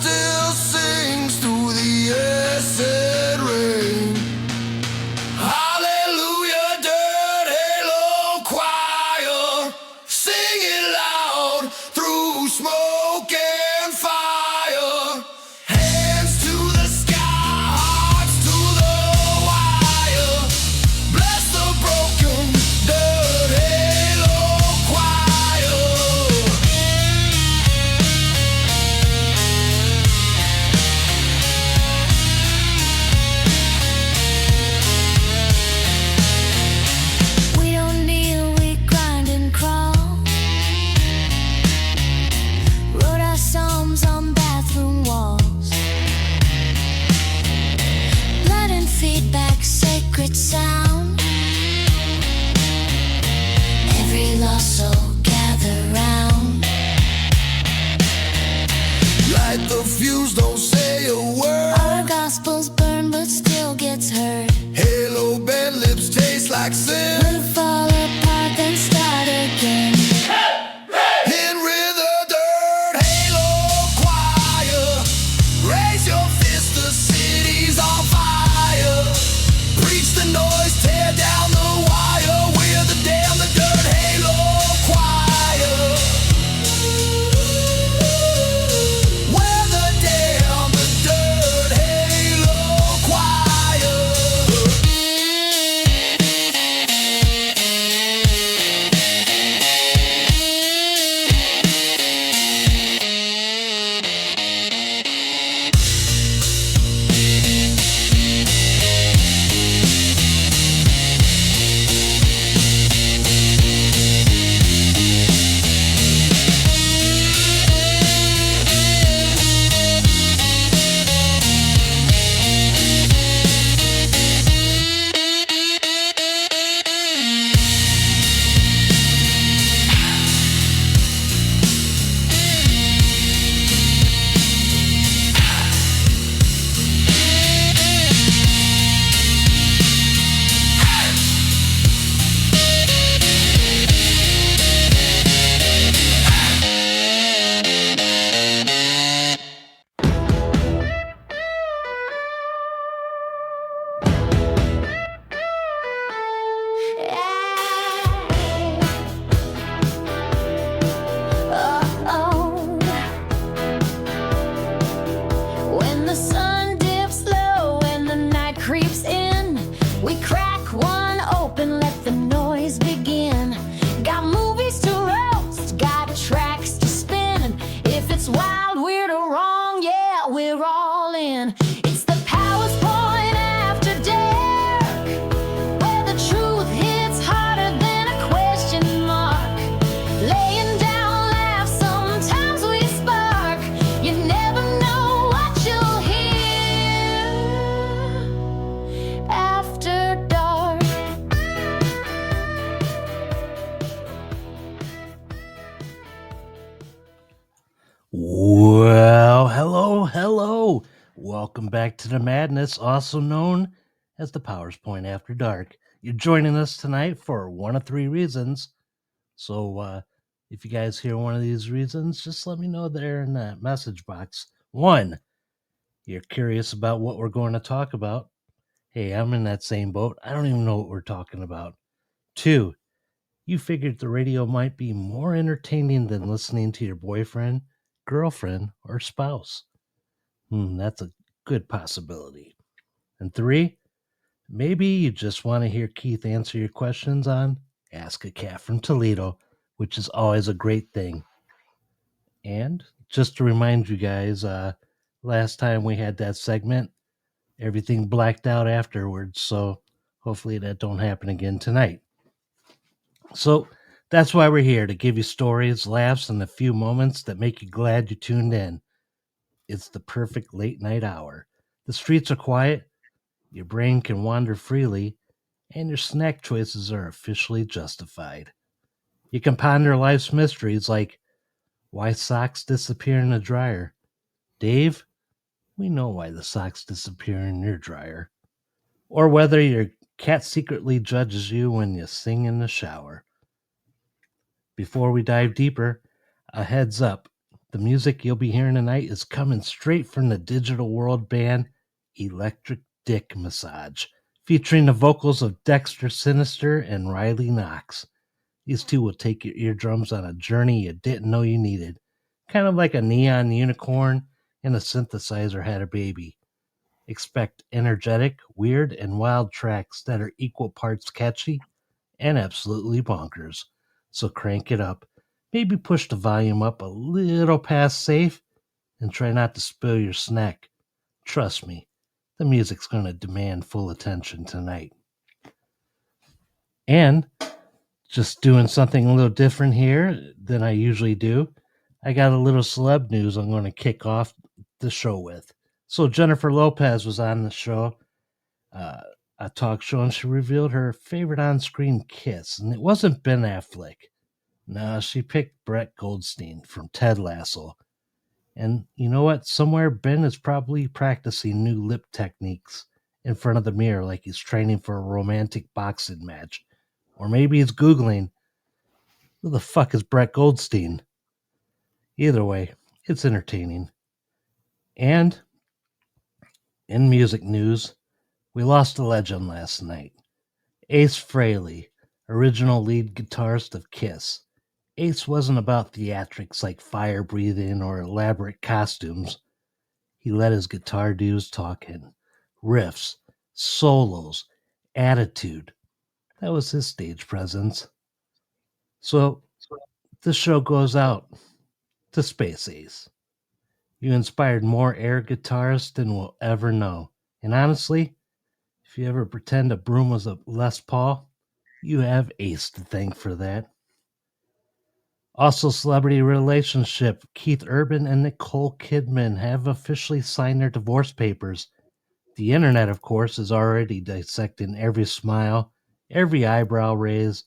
still sings through the acid rain. Hallelujah, dirt halo choir, sing it loud through smoke and fire. Hands to the sky, hearts to the wire. Bless the broken, dirt halo choir. We don't kneel, we grind and crawl. Wrote our psalms on bathroom walls. Blood and feedback, sacred sound. Every lost soul gather round. Light the fuse, don't say a word. Our gospels burn but still gets heard. Halo bent lips taste like sin. We'll fall apart then start again. Henry the dirt halo choir, raise your fist, the city's on fire. Preach the noise, tear down the wire. We're the damn, the dirt halo choir. We're the damn, the dirt halo choir. When the sun dips low and the night creeps in, we crack one open, let the noise begin. Got movies to roast, got tracks to spin. If it's wild, weird, or wrong, yeah, we're all in. It's the Powers Point After Dark, where the truth hits harder than a question mark. Laying down laughs, sometimes we spark. You never know what you'll hear after dark. Well, hello. Welcome back to the madness, also known as the Powers Point After Dark. You're joining us tonight for one of three reasons. So if you guys hear one of these reasons, just let me know there in that message box. 1, you're curious about what we're going to talk about. Hey, I'm in that same boat. I don't even know what we're talking about. 2, you figured the radio might be more entertaining than listening to your boyfriend, girlfriend, or spouse. That's a good possibility. And 3, maybe you just want to hear Keith answer your questions on Ask a Cat from Toledo, which is always a great thing. And just to remind you guys, last time we had that segment, everything blacked out afterwards, so hopefully that don't happen again tonight. So that's why we're here, to give you stories, laughs, and a few moments that make you glad you tuned in. It's the perfect late night hour. The streets are quiet, your brain can wander freely, and your snack choices are officially justified. You can ponder life's mysteries like why socks disappear in the dryer. Dave, we know why the socks disappear in your dryer. Or whether your cat secretly judges you when you sing in the shower. Before we dive deeper, a heads up. The music you'll be hearing tonight is coming straight from the Digital World band Electric Dick Massage, featuring the vocals of Dexter, Sinister, and Riley Knoxx. These two will take your eardrums on a journey you didn't know you needed, kind of like a neon unicorn and a synthesizer had a baby. Expect energetic, weird, and wild tracks that are equal parts catchy and absolutely bonkers. So crank it up. Maybe push the volume up a little past safe and try not to spill your snack. Trust me, the music's going to demand full attention tonight. And just doing something a little different here than I usually do, I got a little celeb news I'm going to kick off the show with. So Jennifer Lopez was on the show, a talk show, and she revealed her favorite on-screen kiss, and it wasn't Ben Affleck. No, she picked Brett Goldstein from Ted Lasso. And you know what? Somewhere Ben is probably practicing new lip techniques in front of the mirror like he's training for a romantic boxing match. Or maybe he's Googling, who the fuck is Brett Goldstein? Either way, it's entertaining. And in music news, we lost a legend last night. Ace Frehley, original lead guitarist of Kiss. Ace wasn't about theatrics like fire breathing or elaborate costumes. He let his guitar dues talk in. Riffs, solos, attitude. That was his stage presence. So, this show goes out to Space Ace. You inspired more air guitarists than we'll ever know. And honestly, if you ever pretend a broom was a Les Paul, you have Ace to thank for that. Also, celebrity relationship. Keith Urban and Nicole Kidman have officially signed their divorce papers. The internet, of course, is already dissecting every smile, every eyebrow raise,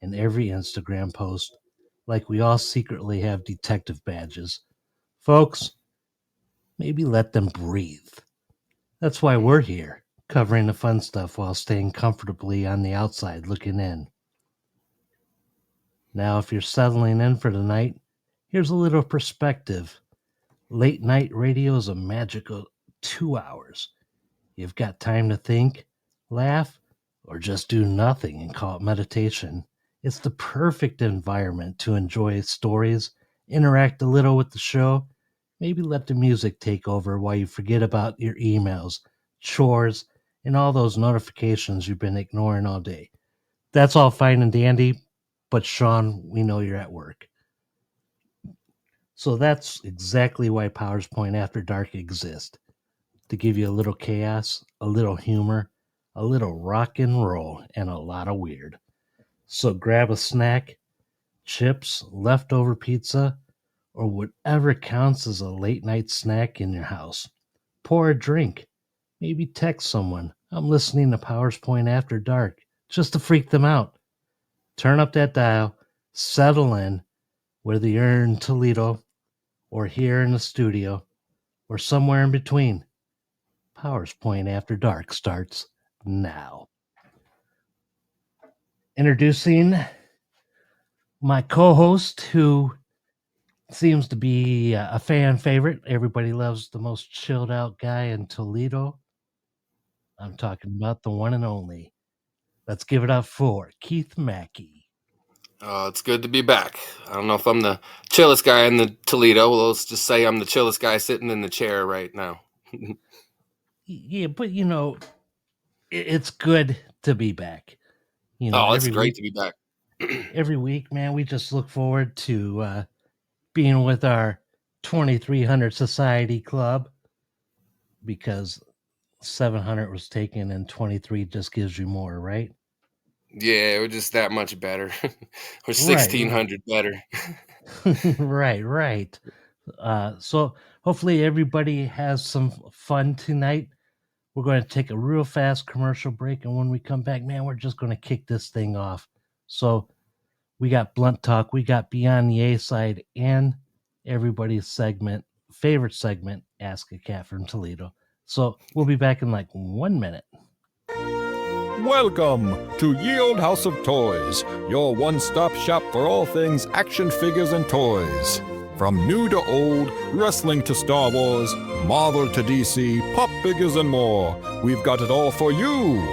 and every Instagram post, like we all secretly have detective badges. Folks, maybe let them breathe. That's why we're here, covering the fun stuff while staying comfortably on the outside looking in. Now, if you're settling in for the night, here's a little perspective. Late night radio is a magical 2 hours. You've got time to think, laugh, or just do nothing and call it meditation. It's the perfect environment to enjoy stories, interact a little with the show, maybe let the music take over while you forget about your emails, chores, and all those notifications you've been ignoring all day. That's all fine and dandy, but Sean, we know you're at work. So that's exactly why Powers Point After Dark exists. To give you a little chaos, a little humor, a little rock and roll, and a lot of weird. So grab a snack, chips, leftover pizza, or whatever counts as a late night snack in your house. Pour a drink. Maybe text someone. I'm listening to Powers Point After Dark, just to freak them out. Turn up that dial, settle in, whether you're in Toledo or here in the studio or somewhere in between. Powers Point After Dark starts now. Introducing my co-host, who seems to be a fan favorite. Everybody loves the most chilled out guy in Toledo. I'm talking about the one and only. Let's give it up for Keith Mackey. It's good to be back. I don't know if I'm the chillest guy in the Toledo. Well, let's just say I'm the chillest guy sitting in the chair right now. Yeah, but you know, it's good to be back. You know, It's great to be back. Every week, man, we just look forward to being with our 2300 Society Club, because 700 was taken and 23 just gives you more, right? Yeah, we're just that much better. We're 1,600 better. Right. So hopefully everybody has some fun tonight. We're going to take a real fast commercial break, and when we come back, man, we're just going to kick this thing off. So we got Blunt Talk, we got Beyond the A-Side, and everybody's favorite segment, Ask a Cat from Toledo. So we'll be back in like 1 minute. Welcome to Ye Old House of Toys, your one-stop shop for all things action figures and toys. From new to old, wrestling to Star Wars, Marvel to DC, pop figures and more, we've got it all for you.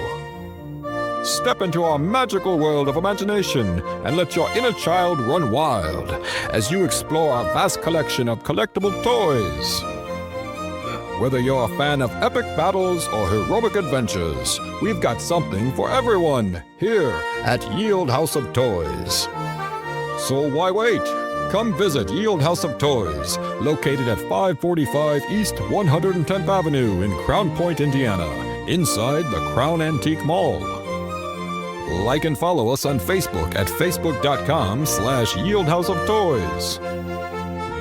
Step into our magical world of imagination and let your inner child run wild as you explore our vast collection of collectible toys. Whether you're a fan of epic battles or heroic adventures, we've got something for everyone here at Yield House of Toys. So why wait? Come visit Yield House of Toys, located at 545 East 110th Avenue in Crown Point, Indiana, inside the Crown Antique Mall. Like and follow us on Facebook at facebook.com/Yield House of Toys.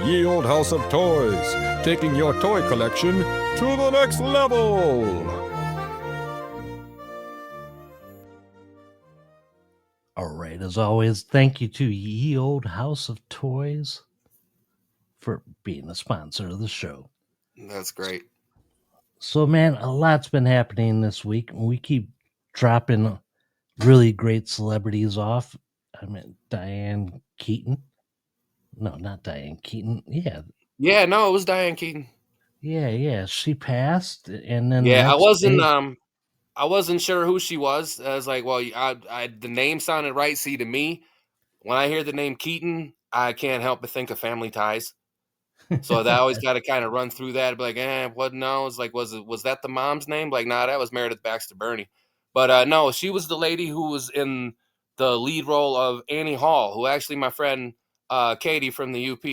Yield House of Toys, taking your toy collection to the next level. All right, as always, thank you to Ye Old House of Toys for being a sponsor of the show. That's great. So, man, a lot's been happening this week, and we keep dropping really great celebrities off. I mean, Diane Keaton. No, not Diane Keaton. Yeah, no, it was Diane Keaton. Yeah. She passed, and then Yeah, next day- I wasn't sure who she was. I was like, well, the name sounded right. See, to me, when I hear the name Keaton, I can't help but think of Family Ties. So that always got to kind of run through that. Be like, what? No, it's like, was that the mom's name? Like, nah, that was Meredith Baxter Burney. But no, she was the lady who was in the lead role of Annie Hall, who actually my friend Katie from the UP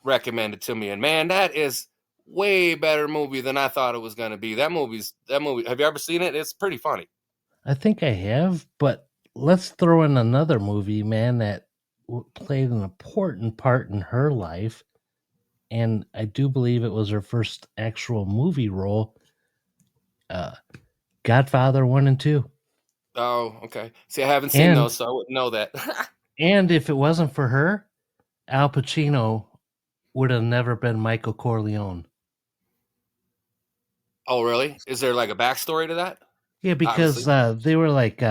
recommended to me. And man, that is way better movie than I thought it was going to be. That movie. Have you ever seen it? It's pretty funny. I think I have, but let's throw in another movie, man, that played an important part in her life. And I do believe it was her first actual movie role. Godfather 1 and 2. Oh, okay. See, I haven't seen those, so I wouldn't know that. And if it wasn't for her, Al Pacino would have never been Michael Corleone. Oh, really? Is there like a backstory to that? Yeah, because they were like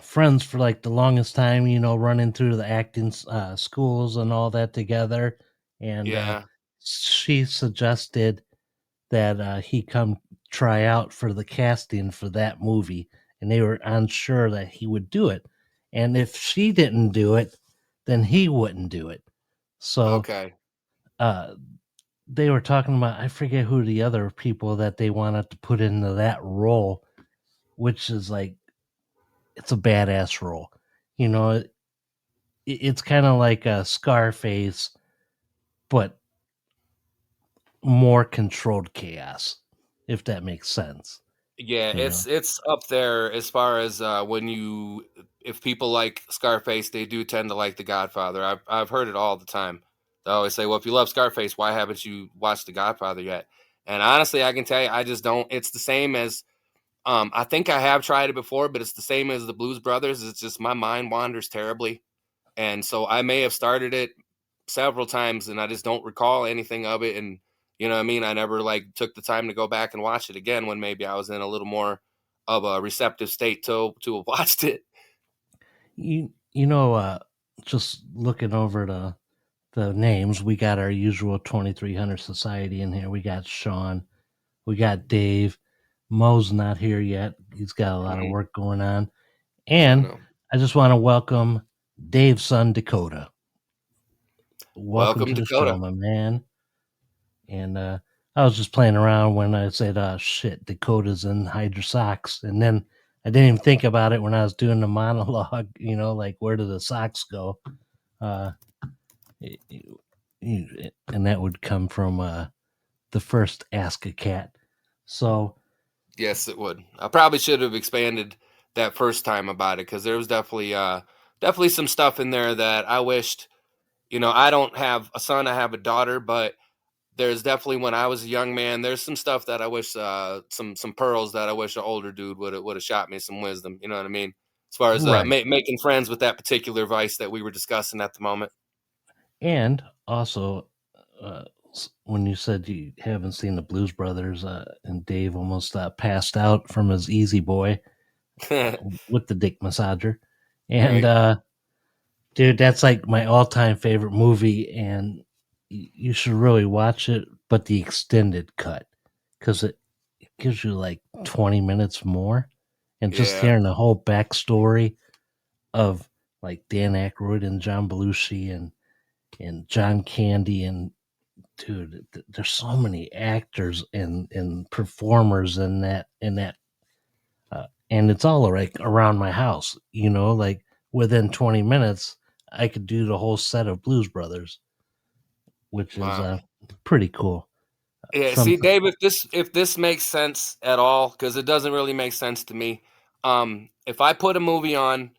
friends for like the longest time, running through the acting schools and all that together. And she suggested that he come try out for the casting for that movie, and they were unsure that he would do it. And if she didn't do it, then he wouldn't do it. So okay. They were talking about, I forget who the other people that they wanted to put into that role, which is like, it's a badass role. It's kind of like a Scarface, but more controlled chaos, if that makes sense. Yeah, it's up there as far as if people like Scarface, they do tend to like The Godfather. I've heard it all the time. They always say, well, if you love Scarface, why haven't you watched The Godfather yet? And honestly, I can tell you, I just don't. It's the same as, I think I have tried it before, but it's the same as the Blues Brothers. It's just my mind wanders terribly. And so I may have started it several times and I just don't recall anything of it. And you know what I mean? I never like took the time to go back and watch it again when maybe I was in a little more of a receptive state to have watched it. Just looking over the names, we got our usual 2300 Society in here. We got Sean, we got Dave. Mo's not here yet. He's got a lot of work going on. And I just want to welcome Dave's son, Dakota. Welcome to Dakota. The show, my man. And I was just playing around when I said, shit, Dakota's in Hydra Socks. And then I didn't even think about it when I was doing the monologue, like where do the socks go? And that would come from the first Ask a Cat. So yes, it would. I probably should have expanded that first time about it, because there was definitely some stuff in there that I wished. I don't have a son, I have a daughter, but there's definitely, when I was a young man, there's some stuff that I wish, some pearls that I wish an older dude would have shot me some wisdom. You know what I mean? As far as making friends with that particular vice that we were discussing at the moment. And also, when you said you haven't seen the Blues Brothers, and Dave almost passed out from his Easy Boy with the dick massager. And Dude, that's like my all-time favorite movie, and you should really watch it, but the extended cut, because it gives you like 20 minutes more, and just Yeah. hearing the whole backstory of like Dan Aykroyd and John Belushi and John Candy, and dude, there's so many actors and performers in that, and it's all like around my house, like within 20 minutes I could do the whole set of Blues Brothers, which is Wow. pretty cool. Yeah, Some see, Dave, if this makes sense at all, because it doesn't really make sense to me. If I put a movie on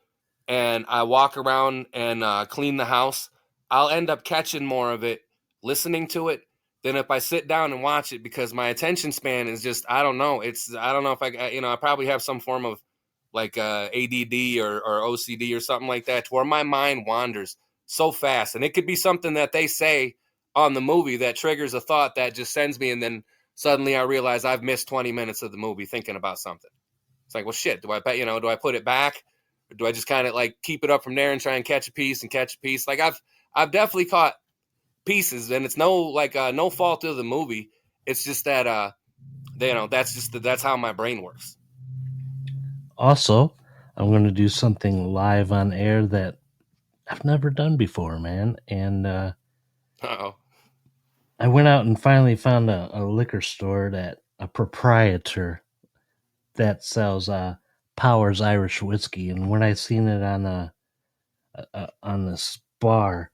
and I walk around and clean the house, I'll end up catching more of it, listening to it, than if I sit down and watch it because my attention span is just I don't know. I don't know if I probably have some form of like ADD or OCD or something like that, to where my mind wanders so fast, and it could be something that they say on the movie that triggers a thought that just sends me, and then suddenly I realize I've missed 20 minutes of the movie thinking about something. It's like, well, shit. Do I put it back, or do I just kind of like keep it up from there and try and catch a piece and catch a piece? Like I've definitely caught pieces, and it's no fault of the movie. It's just that that's how my brain works. Also, I'm going to do something live on air that I've never done before, man. And Oh, I went out and finally found a liquor store, that a proprietor that sells Powers Irish whiskey. And when I seen it on this bar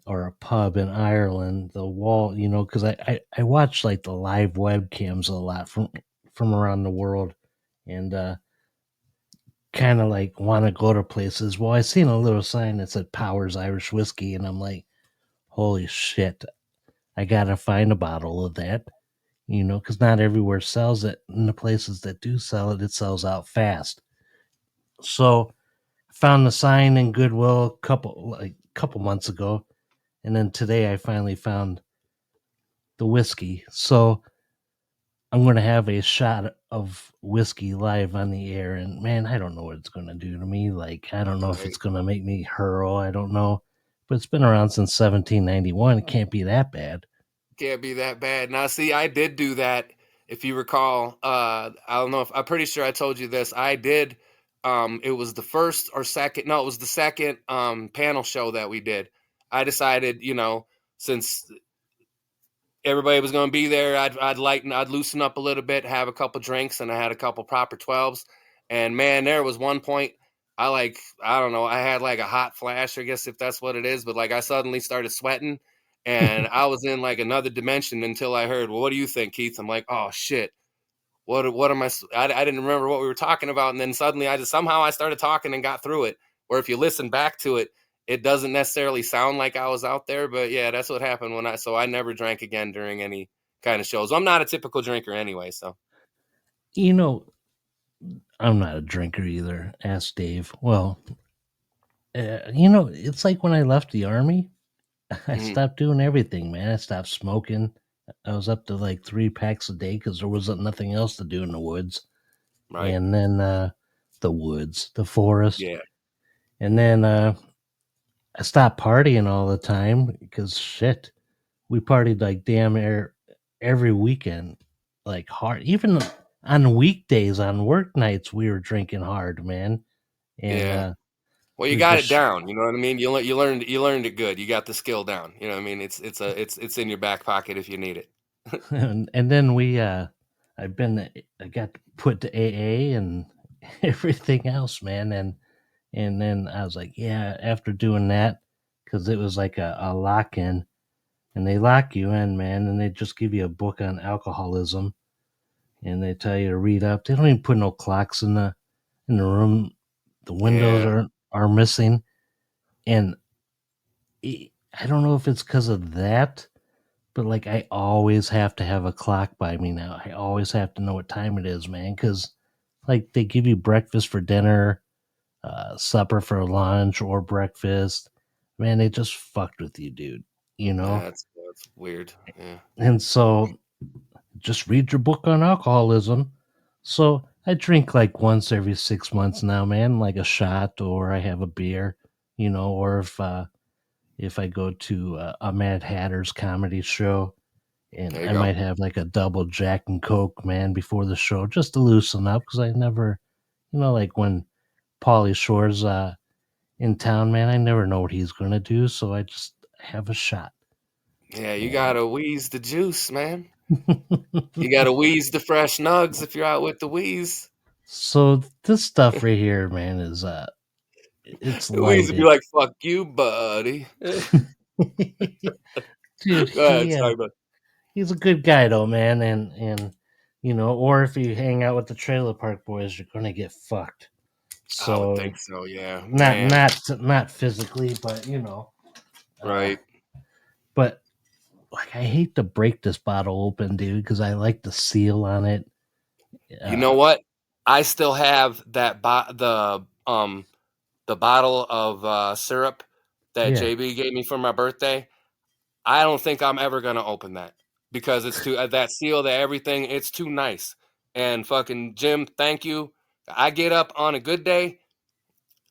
or a pub in Ireland, the wall, because I watch like the live webcams a lot from around the world, and kind of like want to go to places. Well, I seen a little sign that said Powers Irish whiskey, and I'm like, holy shit, I gotta find a bottle of that. Because not everywhere sells it. And the places that do sell it, it sells out fast. So I found the sign in Goodwill a couple months ago, and then today I finally found the whiskey. So I'm gonna have a shot of whiskey live on the air, and man, I don't know what it's gonna do to me. Like, I don't know if right. it's gonna make me hurl. I don't know, but it's been around since 1791. It can't be that bad. Can't be that bad. Now, see, I did do that. If you recall, I don't know if I'm pretty sure I told you this. I did. It was the first or second. No, it was the second panel show that we did. I decided, since everybody was going to be there, I'd loosen up a little bit, have a couple drinks, and I had a couple proper 12s. And man, there was one point I don't know, I had like a hot flash, I guess if that's what it is, but like I suddenly started sweating, and I was in like another dimension until I heard, well, what do you think, Keith? I'm like, oh shit. What am I didn't remember what we were talking about, and then suddenly I started talking and got through it. Or if you listen back to it, it doesn't necessarily sound like I was out there, but yeah, that's what happened so I never drank again during any kind of shows. I'm not a typical drinker anyway, so You know, I'm not a drinker either. Ask Dave. Well, it's like when I left the army, I mhm, stopped doing everything, man. I stopped smoking. I was up to like 3 packs a day because there wasn't nothing else to do in the woods. right. And then the forest. Yeah. And then I stopped partying all the time because shit, we partied like damn every weekend, like hard. Even on weekdays, on work nights, we were drinking hard, man. And Yeah. Well, you the, got the it down, you know what I mean? You learned it good. You got the skill down. You know what I mean? It's in your back pocket if you need it. and then I got put to AA and everything else, man. And then I was like, yeah, after doing that, because it was like a lock in, and they lock you in, man, and they just give you a book on alcoholism, and they tell you to read up. They don't even put no clocks in the room. The windows Yeah. are missing, and I don't know if it's because of that, but like I always have to have a clock by me now. I always have to know what time it is, man, because like they give you breakfast for dinner, supper for lunch, or breakfast. Man, they just fucked with you, dude. You know, That's weird. Yeah. and so just read your book on alcoholism. So I drink like once every 6 months now, man, like a shot, or I have a beer. or if I go to a Mad Hatter's comedy show, and There you I go. might have like a double Jack and Coke, man, before the show, just to loosen up, because I never, like when Pauly Shore's in town, man, I never know what he's gonna do, so I just have a shot. Yeah, you And gotta wheeze the juice, man. You gotta wheeze the fresh nugs if you're out with the wheeze. so this stuff right here, man, is it's The wheeze would be lighted. like, "Fuck you, buddy." Go Dude, ahead, sorry, bud. he's a good guy though, man, and or if you hang out with the Trailer Park Boys, you're gonna get fucked. I would So think so, yeah, not man. not physically, but Right. but like I hate to break this bottle open, dude, because I like the seal on it. You know what? I still have that the bottle of syrup that Yeah, JB gave me for my birthday. I don't think I'm ever gonna open that because it's too that seal, that everything. It's too nice. And fucking Jim, thank you. I get up on a good day.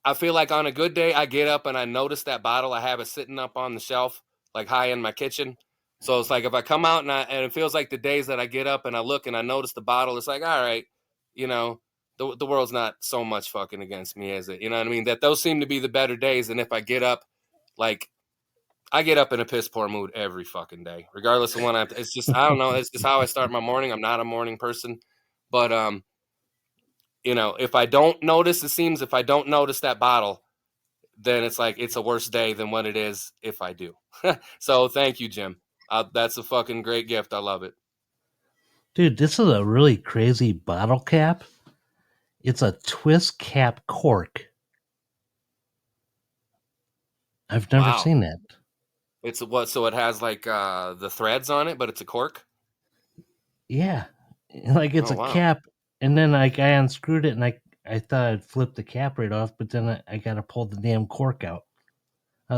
I feel like on a good day, I get up and I notice that bottle. I have it sitting up on the shelf, like high in my kitchen. So it's like if I come out and it feels like the days that I get up and I look and I notice the bottle, it's like, all right, you know, the world's not so much fucking against me, is it? You know what I mean? That those seem to be the better days. And if I get up, like I get up in a piss poor mood every fucking day, regardless of when I'm. It's just I don't know. It's just how I start my morning. I'm not a morning person, but if I don't notice, it seems if I don't notice that bottle, then it's like it's a worse day than what it is if I do. So thank you, Jim. That's a fucking great gift. I love it. dude, this is a really crazy bottle cap. It's a twist cap cork. I've never Wow. seen that. It's what? So it has like the threads on it, but it's a cork. Yeah, like it's Oh a wow. cap, and then like I unscrewed it, and I thought I'd flip the cap right off, but then I got to pull the damn cork out.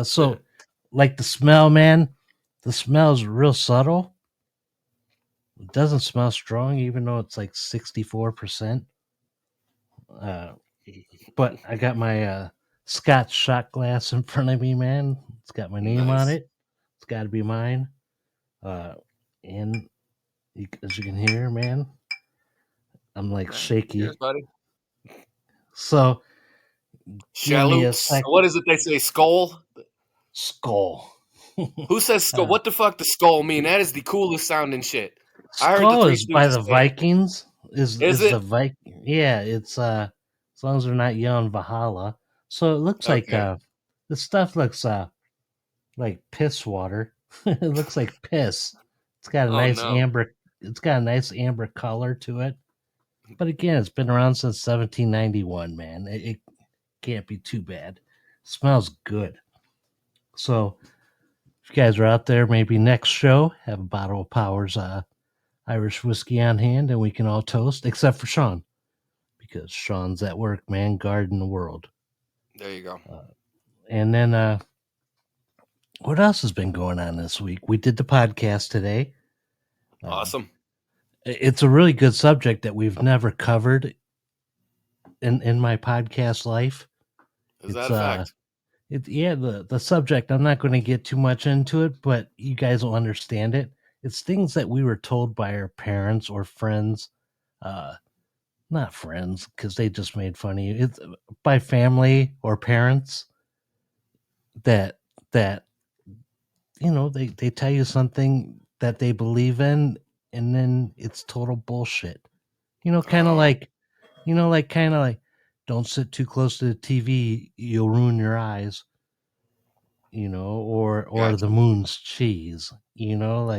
So, like the smell, man, the smell is real subtle. It doesn't smell strong, even though it's like 64%. Uh, but I got my Scotch shot glass in front of me, man. It's got my name on Nice. it. It's got to be mine. And as you can hear, man, I'm like Nice. shaky. Cheers, buddy. So give me a Shaloots. sec. What is it they say? Skull? Skull. Who says skull? uh, What the fuck does skull mean? That is the coolest sounding shit. I heard the Skull Three is by Stooges the say it. Vikings. Is Is it? the Viking? Yeah, it's as long as they're not yelling Valhalla. So it looks like Okay. the stuff looks like piss water. It looks like piss. It's got a Oh nice no. amber. It's got a nice amber color to it. But again, it's been around since 1791. Man, it can't be too bad. Smells good. So if you guys are out there, maybe next show have a bottle of Powers Irish whiskey on hand, and we can all toast, except for Sean, because Sean's at work, man, guarding the world. There you go. And then what else has been going on this week? We did the podcast today. Awesome. It's a really good subject that we've never covered in my podcast life. Is It's that a fact? the subject. I'm not going to get too much into it, but you guys will understand it. It's things that we were told by our parents or friends, not friends because they just made fun of you. It's by family or parents that they tell you something that they believe in, and then it's total bullshit. Kind of Oh, like kind of like don't sit too close to the TV, you'll ruin your eyes. Or the gotcha. moon's cheese.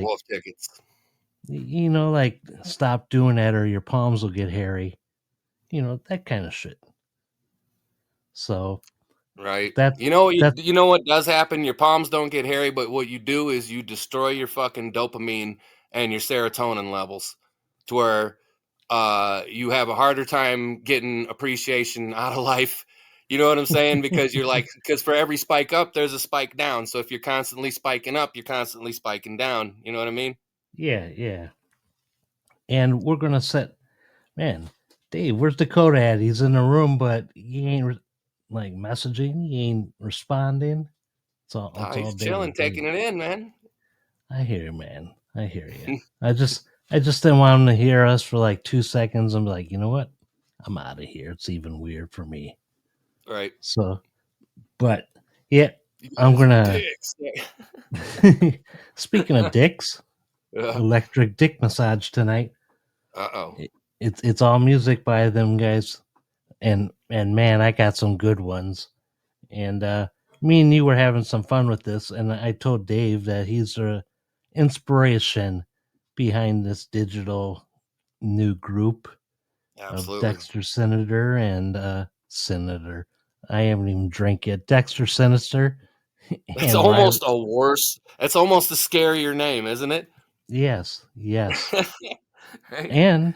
Wolf tickets. Like stop doing that or your palms will get hairy. That kind of shit. So Right. that You that know what does happen? Your palms don't get hairy, but what you do is you destroy your fucking dopamine and your serotonin levels to where you have a harder time getting appreciation out of life. You know what I'm saying? Because because for every spike up, there's a spike down. So if you're constantly spiking up, you're constantly spiking down. You know what I mean? yeah. And we're gonna set, man, Dave, where's Dakota at? He's in the room, but he ain't like messaging. He ain't responding. Oh, It's all he's chilling, Dave. taking it in, man. I hear you, man. I hear you. I just didn't want him to hear us for like 2 seconds and be like, you know what? I'm out of here. It's even weird for me. Right. So, but yeah, You I'm guys are gonna. dicks. Speaking of dicks, electric dick massage tonight. Uh-oh. It's all music by them guys, and man, I got some good ones. And me and you were having some fun with this, and I told Dave that he's the inspiration behind this digital new group of Absolutely. Dexter Senator and Senator. I haven't even drank yet. Dexter Sinister That's and Riley. almost a worse. That's almost a scarier name, isn't it? Yes, Right? and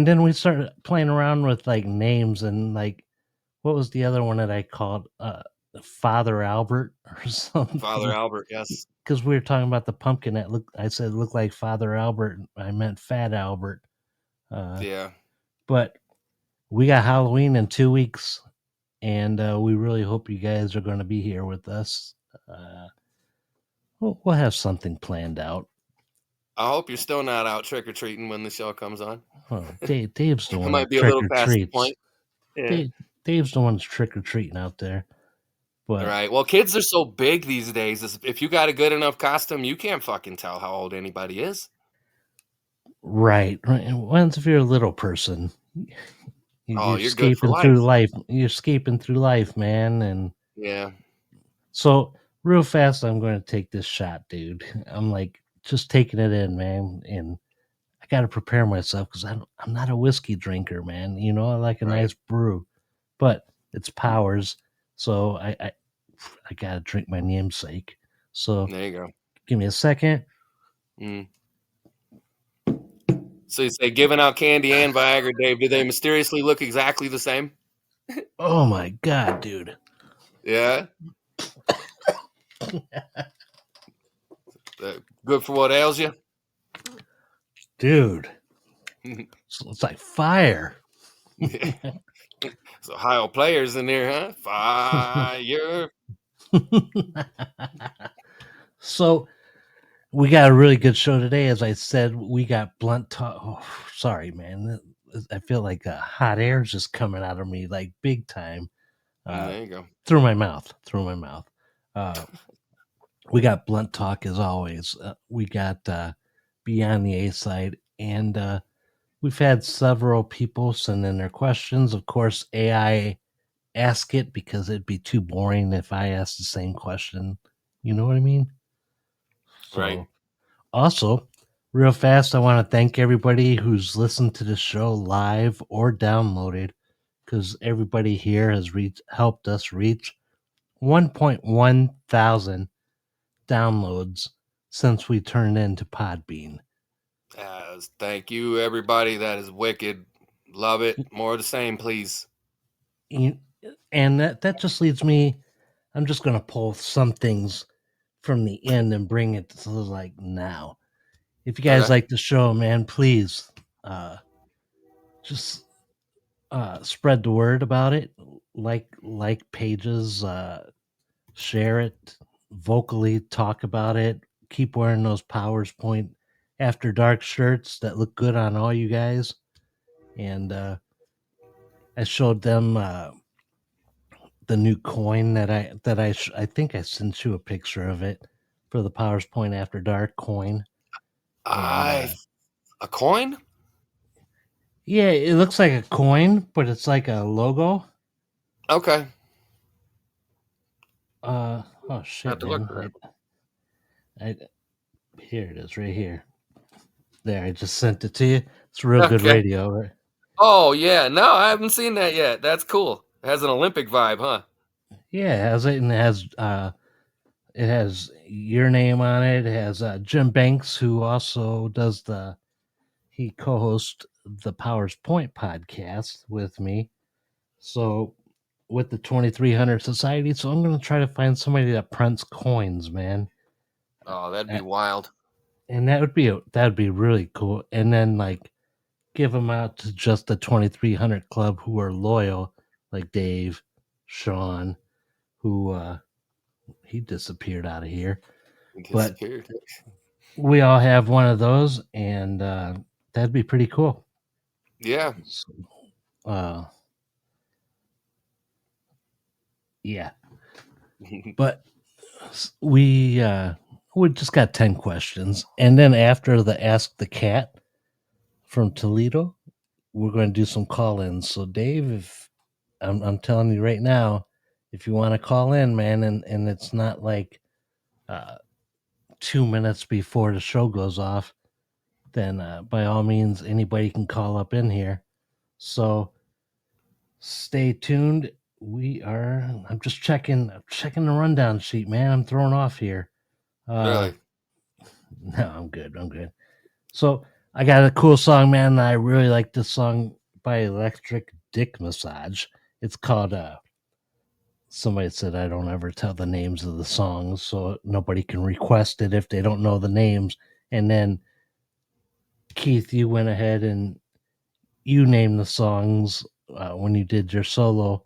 then we started playing around with like names and like what was the other one that I called Father Albert or Father something? Albert, yes. Because we were talking about the pumpkin that looked. I said looked like Father Albert. I meant Fat Albert. Uh, Yeah. but we got Halloween in 2 weeks, and we really hope you guys are going to be here with us. Uh, we'll have something planned out. I hope you're still not out trick or treating when the show comes on. Oh, Dave's the It one might that be a trick little or past the treats. point. Yeah. Dave's the one that's trick or treating out there. But Right. Well, kids are so big these days. If you got a good enough costume, you can't fucking tell how old anybody is. right. Once if you're a little person, Oh, you're you're good for escaping through life. life. You're escaping through life, man. And Yeah. so, real fast, I'm going to take this shot, dude. I'm like just taking it in, man. And I got to prepare myself because I'm not a whiskey drinker, man. You know, I like a Right. nice brew, but it's powers. So I got to drink my namesake. So There you go. give me a second. Mm. So you say giving out candy and Viagra, Dave, do they mysteriously look exactly the same? Oh my God, dude. Yeah. Good for what ails you? Dude. It's like fire. So Ohio players in there, huh? Fire. So we got a really good show today. As I said, we got blunt talk. Oh, sorry, man. I feel like hot air is just coming out of me like big time. There you go. Through my mouth. We got blunt talk as always. We got Beyond the A side, and we've had several people send in their questions. Of course, AI ask it because it'd be too boring if I asked the same question. You know what I mean? Right. So, also, real fast, I want to thank everybody who's listened to the show live or downloaded because everybody here has helped us reach 1.1 thousand downloads since we turned into Podbean. Thank you, everybody. That is wicked. Love it. More of the same, please. And that just leads me. I'm just going to pull some things from the end and bring it to like now. If you guys Okay. like the show, man, please just spread the word about it. Like pages, share it, vocally talk about it. Keep wearing those Powers Point After Dark shirts that look good on all you guys. And I showed them the new coin I think I sent you a picture of it for the Powers Point After Dark coin. And A coin? yeah, it looks like a coin, but it's like a logo. Okay. Oh I have shit, to look man! for that. I here it is, right here. There, I just sent it to you. It's real good Okay. radio, right? Oh yeah. No, I haven't seen that yet. That's cool. It has an Olympic vibe, huh? Yeah, it has it, and it has your name on it. It has Jim Banks, who also does he co-hosts the Powers Point podcast with me. So with the 2300 Society, so I'm gonna try to find somebody that prints coins, man. Oh, that'd be Uh, wild. and that'd be really cool. And then like give them out to just the 2300 club who are loyal, like Dave. Sean, who he disappeared out of here. It But disappeared. we all have one of those, and that'd be pretty cool. Yeah. So, uh, yeah, but we just got 10 questions, and then after the Ask the Cat from Toledo, we're going to do some call-ins. So Dave, if I'm telling you right now, if you want to call in, man, and it's not like 2 minutes before the show goes off, then by all means, anybody can call up in here. So stay tuned. I'm just checking the rundown sheet, man. I'm thrown off here. Really? No, I'm good. So I got a cool song, man. And I really like this song by Electric Dick Massage. It's called somebody said I don't ever tell the names of the songs, so nobody can request it if they don't know the names. And then Keith, you went ahead and you named the songs when you did your solo.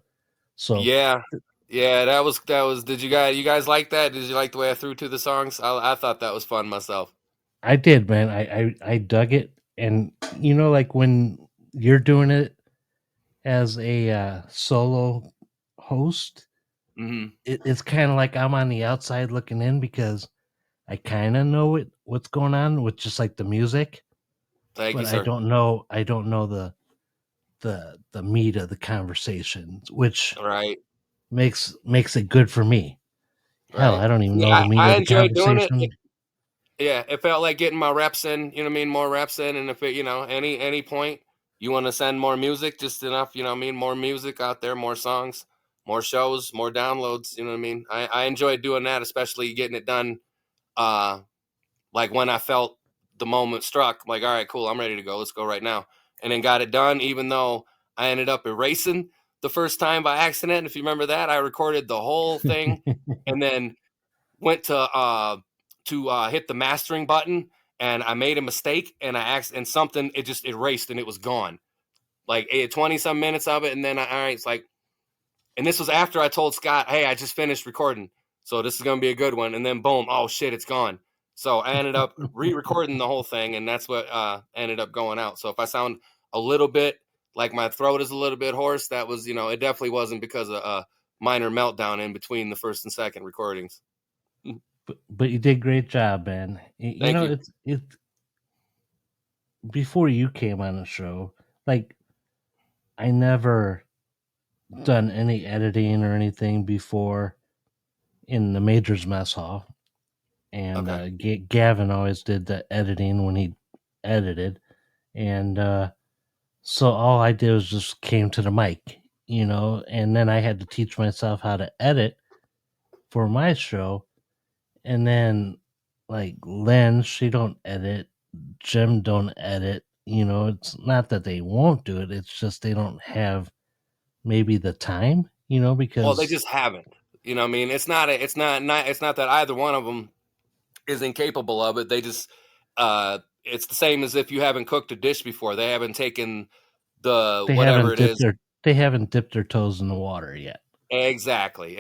So Yeah. Yeah, that was did you guys like that? Did you like the way I threw to the songs? I thought that was fun myself. I did, man. I dug it, and like when you're doing it as a solo host, Mhm. it's kind of like I'm on the outside looking in because I kind of know what's going on with just like the music, Thank you, but sir. I don't know the meat of the conversation, which Right. makes it good for me. Hell, Right. I don't even know Yeah, the meat I of the enjoyed doing it. conversation. Yeah, it felt like getting my reps in, you know what I mean, more reps in, and if it, any point you want to send more music, just enough, you know what I mean, more music out there, more songs, more shows, more downloads, you know what I mean? I enjoyed doing that, especially getting it done uh like when I felt the moment struck, like, all right, cool, I'm ready to go. Let's go right now. And then got it done, even though I ended up erasing the first time by accident. If you remember that, I recorded the whole thing and then went to hit the mastering button and I made a mistake and I asked and something it just erased and it was gone. Like 20 some minutes of it, and then all right, it's like, and this was after I told Scott, hey, I just finished recording. So this is gonna be a good one. And then boom, oh shit, it's gone. So I ended up re-recording the whole thing, and that's what ended up going out. So if I sound a little bit like my throat is a little bit hoarse, that was, it definitely wasn't because of a minor meltdown in between the first and second recordings. But you did a great job, man. Thank you. It's before you came on the show, like I never done any editing or anything before in the majors mess hall, and Okay. Gavin always did the editing when he edited, and so all I did was just came to the mic, and then I had to teach myself how to edit for my show, and then like Len, she don't edit, Jim don't edit. It's not that they won't do it; it's just they don't have maybe the time. Well, they Because just haven't. You know what I mean? It's not that either one of them is incapable of it. They just it's the same as if you haven't cooked a dish before. They haven't taken the they whatever haven't it dipped is. their toes in the water yet. Exactly.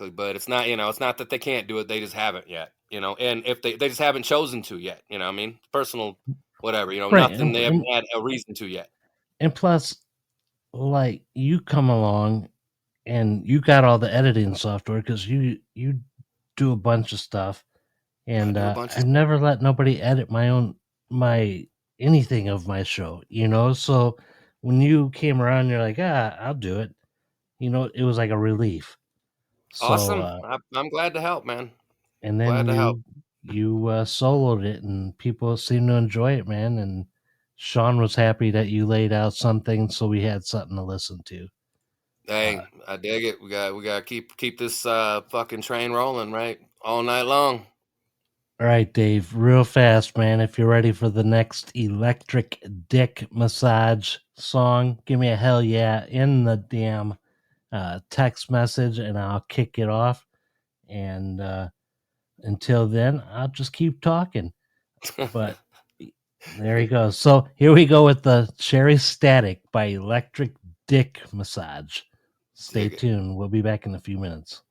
But it's not, it's not that they can't do it. They just haven't yet, and if they just haven't chosen to yet, what I mean? Personal, whatever, Right, nothing. They haven't had a reason to yet. and plus, like you come along and you got all the editing software because you do a bunch of stuff, I and do a bunch of I've stuff. never let nobody edit my anything of my show. So when you came around, you're like, I'll do it. It was like a relief. So Awesome. I'm glad to help, man. and then Glad to help. you soloed it, and people seem to enjoy it, man. And Sean was happy that you laid out something, so we had something to listen to. Hey, I dig it. We got to keep this fucking train rolling, right? All night long. All right, Dave, real fast, man. If you're ready for the next electric dick massage song, give me a hell yeah in the damn text message, and I'll kick it off. And until then, I'll just keep talking. But there he goes. So here we go with the Cherry Static by Electric Dick Massage. Stay Dig it. tuned. We'll be back in a few minutes.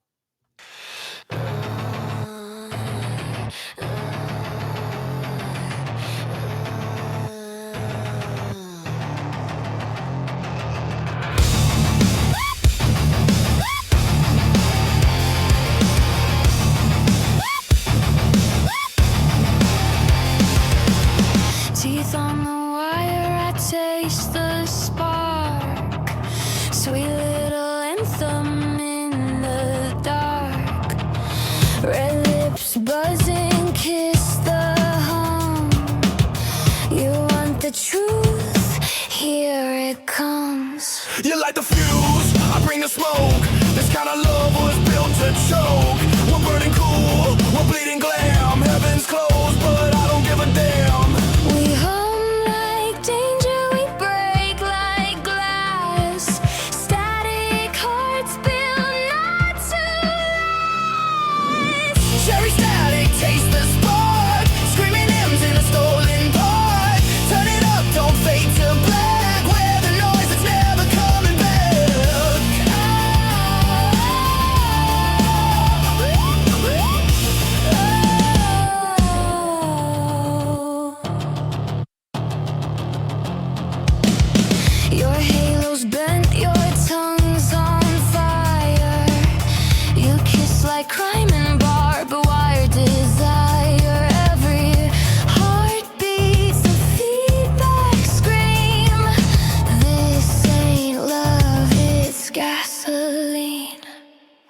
Teeth on the wire, I taste the spark. Sweet little anthem in the dark. Red lips buzzing, kiss the hum. You want the truth? Here it comes. You light the fuse, I bring the smoke. This kind of love was built to choke. We're burning cool, we're bleeding glam. Heaven's closed, but I don't give a damn. We hum like danger, we break like glass. Static hearts built not to last. Cherry static, taste the spark. Screaming hymns in a stolen park. Turn it up, don't fade to black. Where the noise is never coming back. Your halo's bent, your tongue's on fire. You kiss like crime and barbed wire desire. Every heartbeat's a feedback scream. This ain't love, it's gasoline.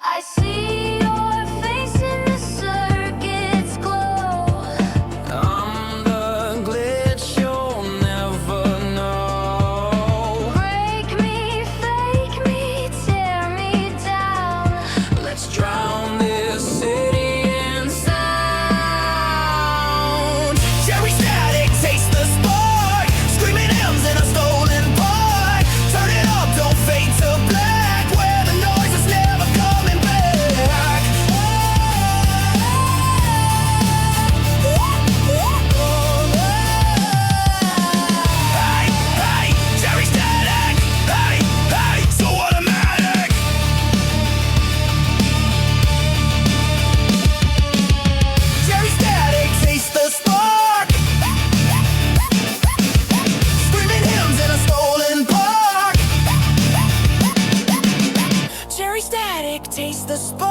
I see your face in the circuit's glow. I'm the glitch you'll never know. Break me, fake me, tear me down. Let's drown this city in sound. Cherry static, taste the spark. Screaming hymns in a stolen park. Turn it up, don't fade to black. Where the noise is never coming back. Hey, hey, cherry static. Hey, hey, so automatic. Cherry static, taste the spark. Screaming hymns in a stolen park. Cherry static, taste the spark.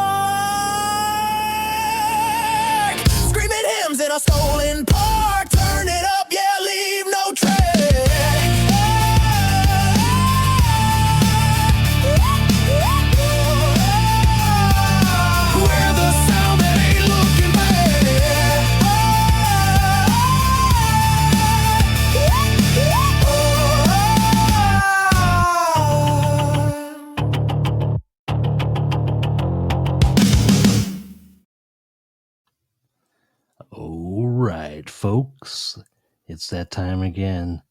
Screaming hymns in a stolen park. Turn it up, yeah, leave no track. We're the sound that ain't looking All right, folks. It's that time again.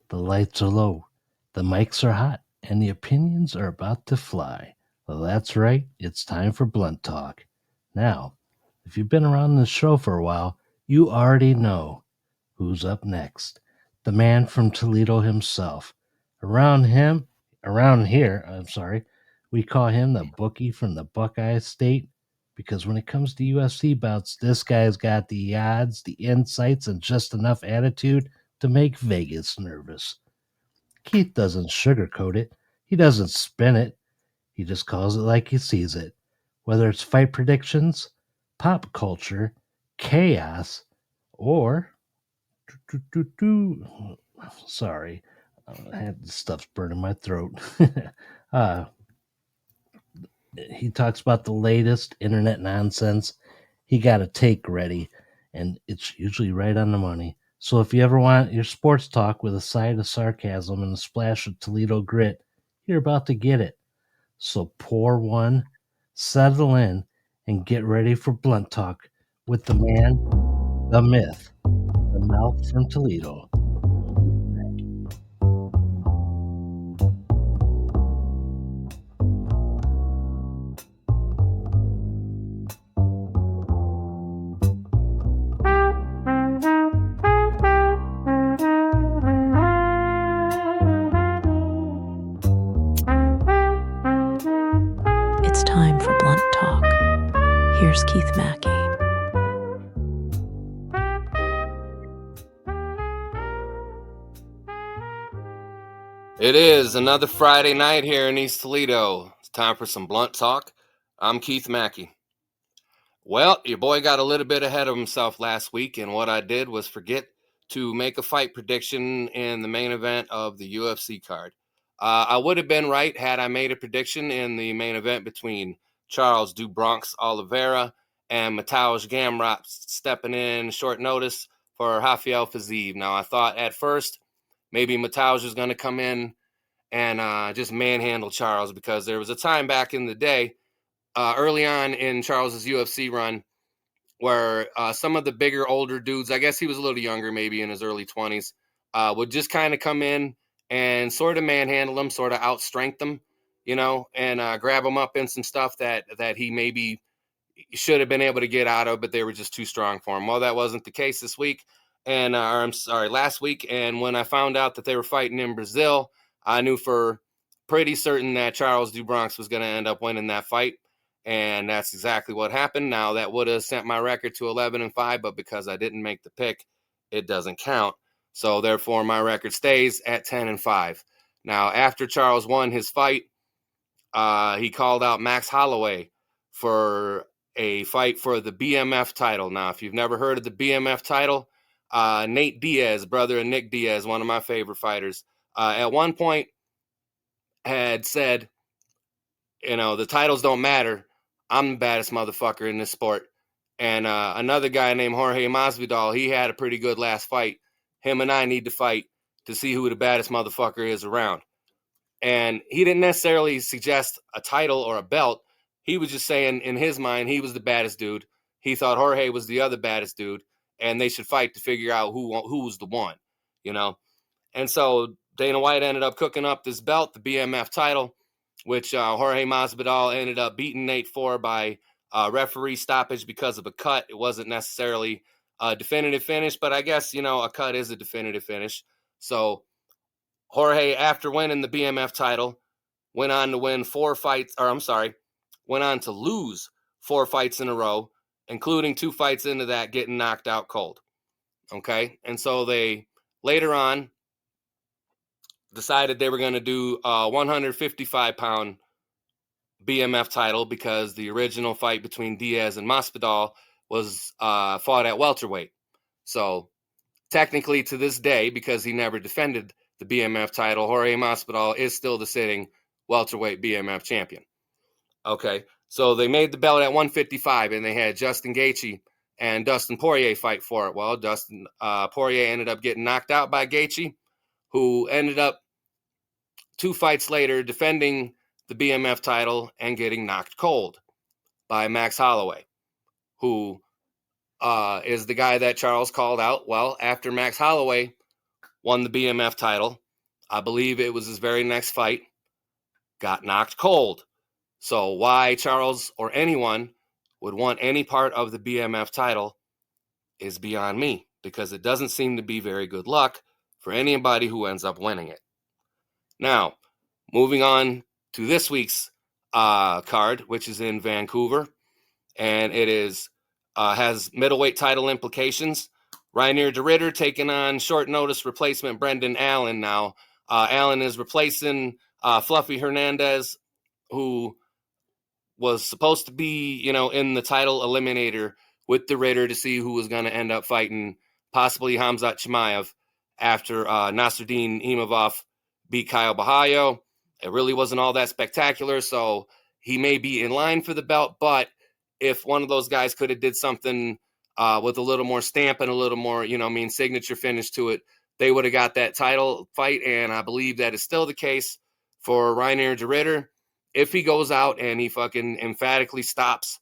The lights are low, the mics are hot, and the opinions are about to fly. Well, that's right. It's time for Blunt Talk. Now, if you've been around this show for a while, you already know who's up next. The man from Toledo himself. Around here, we call him the bookie from the Buckeye State because when it comes to UFC bouts, this guy's got the odds, the insights, and just enough attitude to make Vegas nervous. Keith doesn't sugarcoat it. He doesn't spin it. He just calls it like he sees it. Whether it's fight predictions, pop culture, chaos, or sorry, I had stuff burning my throat. He talks about the latest internet nonsense. He got a take ready, and it's usually right on the money. So if you ever want your sports talk with a side of sarcasm and a splash of Toledo grit, you're about to get it. So pour one, settle in, and get ready for Blunt Talk with the man, the myth, the mouth from Toledo. Here's Keith Mackey. It is another Friday night here in East Toledo. It's time for some blunt talk. I'm Keith Mackey. Well, your boy got a little bit ahead of himself last week, and what I did was forget to make a fight prediction in the main event of the UFC card. I would have been right had I made a prediction in the main event between Charles do Bronx Oliveira and Mateusz Gamrot stepping in short notice for Rafael Fiziev. Now, I thought at first maybe Mateusz was going to come in and just manhandle Charles, because there was a time back in the day, early on in Charles's UFC run, where some of the bigger, older dudes, I guess he was a little younger, maybe in his early 20s, would just kind of come in and sort of manhandle him, sort of outstrength him, and grab him up in some stuff that he maybe should have been able to get out of, but they were just too strong for him. Well, that wasn't the case this week, last week. And when I found out that they were fighting in Brazil, I knew for pretty certain that Charles do Bronx was going to end up winning that fight. And that's exactly what happened. Now, that would have sent my record to 11-5, but because I didn't make the pick, it doesn't count. So therefore, my record stays at 10-5. Now, after Charles won his fight, he called out Max Holloway for a fight for the BMF title. Now, if you've never heard of the BMF title, Nate Diaz, brother of Nick Diaz, one of my favorite fighters, at one point had said, the titles don't matter. I'm the baddest motherfucker in this sport. And another guy named Jorge Masvidal, he had a pretty good last fight. Him and I need to fight to see who the baddest motherfucker is around. And he didn't necessarily suggest a title or a belt. He was just saying in his mind he was the baddest dude. He thought Jorge was the other baddest dude, and they should fight to figure out who was the one, And so Dana White ended up cooking up this belt, the BMF title, which Jorge Masvidal ended up beating Nate for by referee stoppage because of a cut. It wasn't necessarily a definitive finish, but I guess, a cut is a definitive finish. So Jorge, after winning the BMF title, went on to lose 4 fights in a row, including 2 fights into that getting knocked out cold. Okay. And so they later on decided they were going to do a 155-pound BMF title, because the original fight between Diaz and Masvidal was fought at welterweight. So technically to this day, because he never defended the BMF title, Jorge Masvidal is still the sitting welterweight BMF champion. Okay, so they made the belt at 155, and they had Justin Gaethje and Dustin Poirier fight for it. Well, Dustin Poirier ended up getting knocked out by Gaethje, who ended up 2 fights later defending the BMF title and getting knocked cold by Max Holloway, who is the guy that Charles called out. Well, after Max Holloway won the BMF title, I believe it was his very next fight, got knocked cold. So why Charles or anyone would want any part of the BMF title is beyond me, because it doesn't seem to be very good luck for anybody who ends up winning it. Now, moving on to this week's card, which is in Vancouver, and it has middleweight title implications. Reinier de Ridder taking on short notice replacement Brendan Allen. Now, Allen is replacing Fluffy Hernandez, who was supposed to be, in the title eliminator with de Ridder to see who was going to end up fighting possibly Khamzat Chimaev after Nasruddin Imavov beat Kyle Bahayo. It really wasn't all that spectacular, so he may be in line for the belt, but if one of those guys could have did something with a little more stamp and a little more, signature finish to it, they would have got that title fight, and I believe that is still the case for Reinier de Ridder. If he goes out and he fucking emphatically stops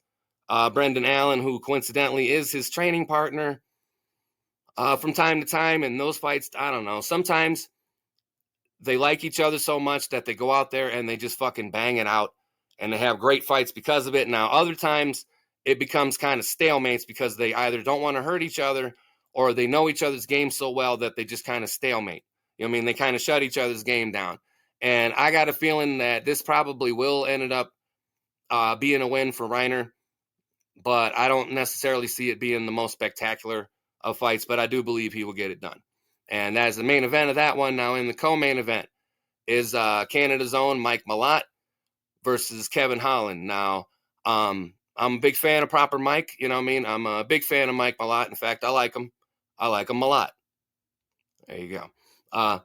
Brendan Allen, who coincidentally is his training partner from time to time, and those fights, I don't know, sometimes they like each other so much that they go out there and they just fucking bang it out, and they have great fights because of it. Now, other times it becomes kind of stalemates because they either don't want to hurt each other or they know each other's game so well that they just kind of stalemate. They kind of shut each other's game down. And I got a feeling that this probably will end up being a win for Reinier. but I don't necessarily see it being the most spectacular of fights, but I do believe he will get it done. And that is the main event of that one. Now in the co-main event is Canada's own Mike Malott versus Kevin Holland. Now, I'm a big fan of Proper Mike. You know what I mean? I'm a big fan of Mike Malott. In fact, I like him. I like him a lot. There you go.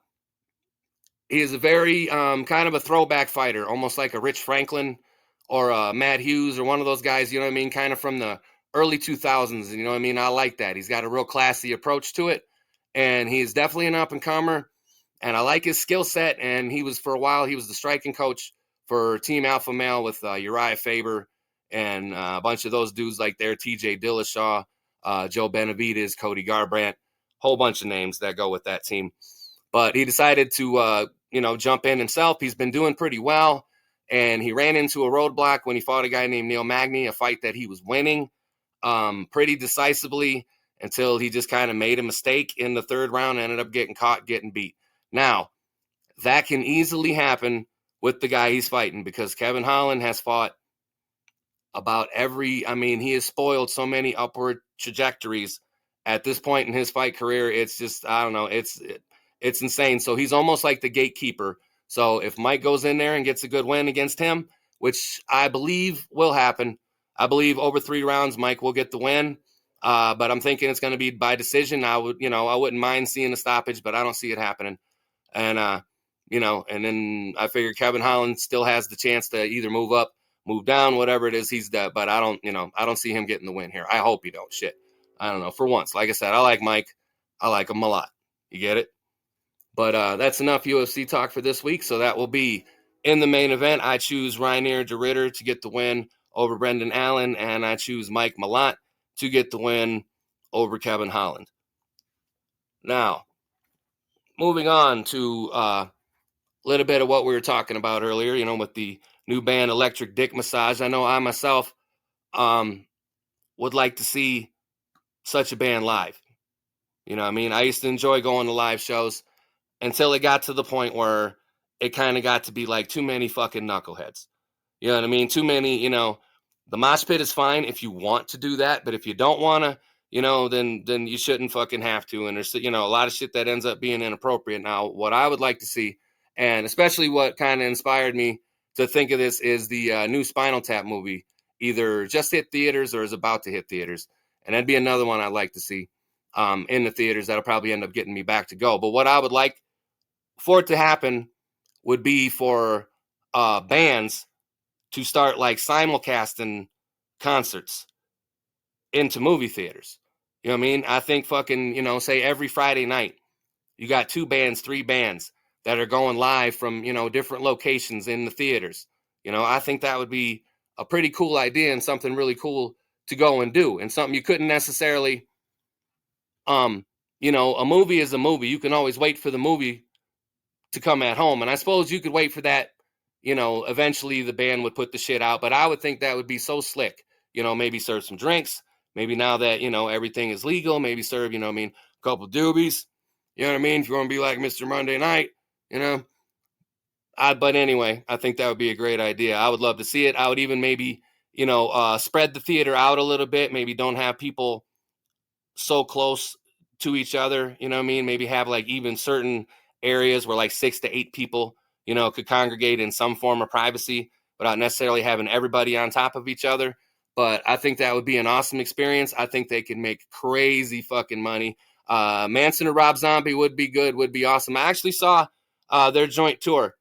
He is a very kind of a throwback fighter, almost like a Rich Franklin or a Matt Hughes or one of those guys, you know what I mean? Kind of from the early 2000s. You know what I mean? I like that. He's got a real classy approach to it. And he's definitely an up-and-comer. And I like his skill set. And for a while, he was the striking coach for Team Alpha Male with Uriah Faber and a bunch of those dudes like there, TJ Dillashaw, Joe Benavidez, Cody Garbrandt, whole bunch of names that go with that team. But he decided to, jump in himself. He's been doing pretty well. And he ran into a roadblock when he fought a guy named Neil Magny, a fight that he was winning pretty decisively until he just kind of made a mistake in the third round, ended up getting caught, getting beat. Now, that can easily happen with the guy he's fighting because Kevin Holland has fought about he has spoiled so many upward trajectories at this point in his fight career. It's just, I don't know, it's insane. So he's almost like the gatekeeper. So if Mike goes in there and gets a good win against him, which I believe will happen, I believe over 3 rounds, Mike will get the win. But I'm thinking it's going to be by decision. I wouldn't mind seeing a stoppage, but I don't see it happening. And, and then I figure Kevin Holland still has the chance to either move up, move down, whatever it is he's done. But I don't see him getting the win here. I hope he don't. Shit. I don't know. For once, like I said, I like Mike. I like him a lot. You get it? But that's enough UFC talk for this week. So that will be in the main event. I choose Reinier de Ridder to get the win over Brendan Allen, and I choose Mike Malott to get the win over Kevin Holland. Now, moving on to a little bit of what we were talking about earlier, with the new band Electric Dick Massage. I know I myself would like to see such a band live. You know what I mean? I used to enjoy going to live shows until it got to the point where it kind of got to be like too many fucking knuckleheads. You know what I mean? Too many, the mosh pit is fine if you want to do that, but if you don't want to, then you shouldn't fucking have to. And there's, a lot of shit that ends up being inappropriate. Now, what I would like to see, and especially what kind of inspired me to think of this, is the new Spinal Tap movie, either just hit theaters or is about to hit theaters. And that'd be another one I'd like to see in the theaters. That'll probably end up getting me back to go. But what I would like for it to happen would be for bands to start like simulcasting concerts into movie theaters. You know what I mean? I think fucking, say every Friday night, you got 2 bands, 3 bands that are going live from, different locations in the theaters. I think that would be a pretty cool idea and something really cool to go and do, and something you couldn't necessarily, a movie is a movie. You can always wait for the movie to come at home. And I suppose you could wait for that, eventually the band would put the shit out, but I would think that would be so slick, maybe serve some drinks, maybe now that, everything is legal, maybe serve, a couple doobies, you know what I mean? If you want to be like Mr. Monday Night, but anyway, I think that would be a great idea. I would love to see it. I would even maybe, spread the theater out a little bit. Maybe don't have people so close to each other, you know what I mean? Maybe have like even certain areas where like 6 to 8 people, could congregate in some form of privacy without necessarily having everybody on top of each other. But I think that would be an awesome experience. I think they could make crazy fucking money. Manson or Rob Zombie would be good, would be awesome. I actually saw their joint tour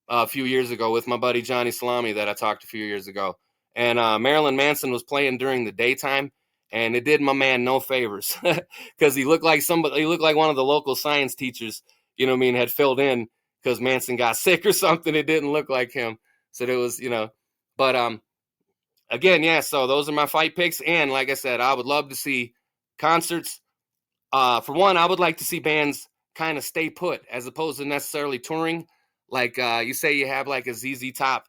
a few years ago with my buddy Johnny Salami that I talked a few years ago. And Marilyn Manson was playing during the daytime, and it did my man no favors because he looked like one of the local science teachers, had filled in because Manson got sick or something. It didn't look like him. So there was, but again, yeah, so those are my fight picks. And like I said, I would love to see concerts. For one, I would like to see bands kind of stay put as opposed to necessarily touring. Like you say you have like a ZZ Top.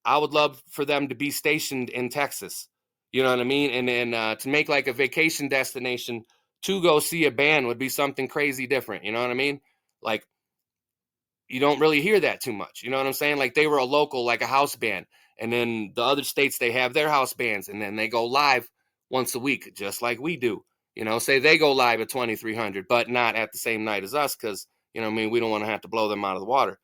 I would love for them to be stationed in Texas. You know what I mean? And then to make like a vacation destination to go see a band would be something crazy different. You know what I mean? Like, you don't really hear that too much. You know what I'm saying? Like they were a local, like a house band. And then the other states, they have their house bands. And then they go live once a week, just like we do. Say they go live at 2300, but not at the same night as us, because we don't want to have to blow them out of the water.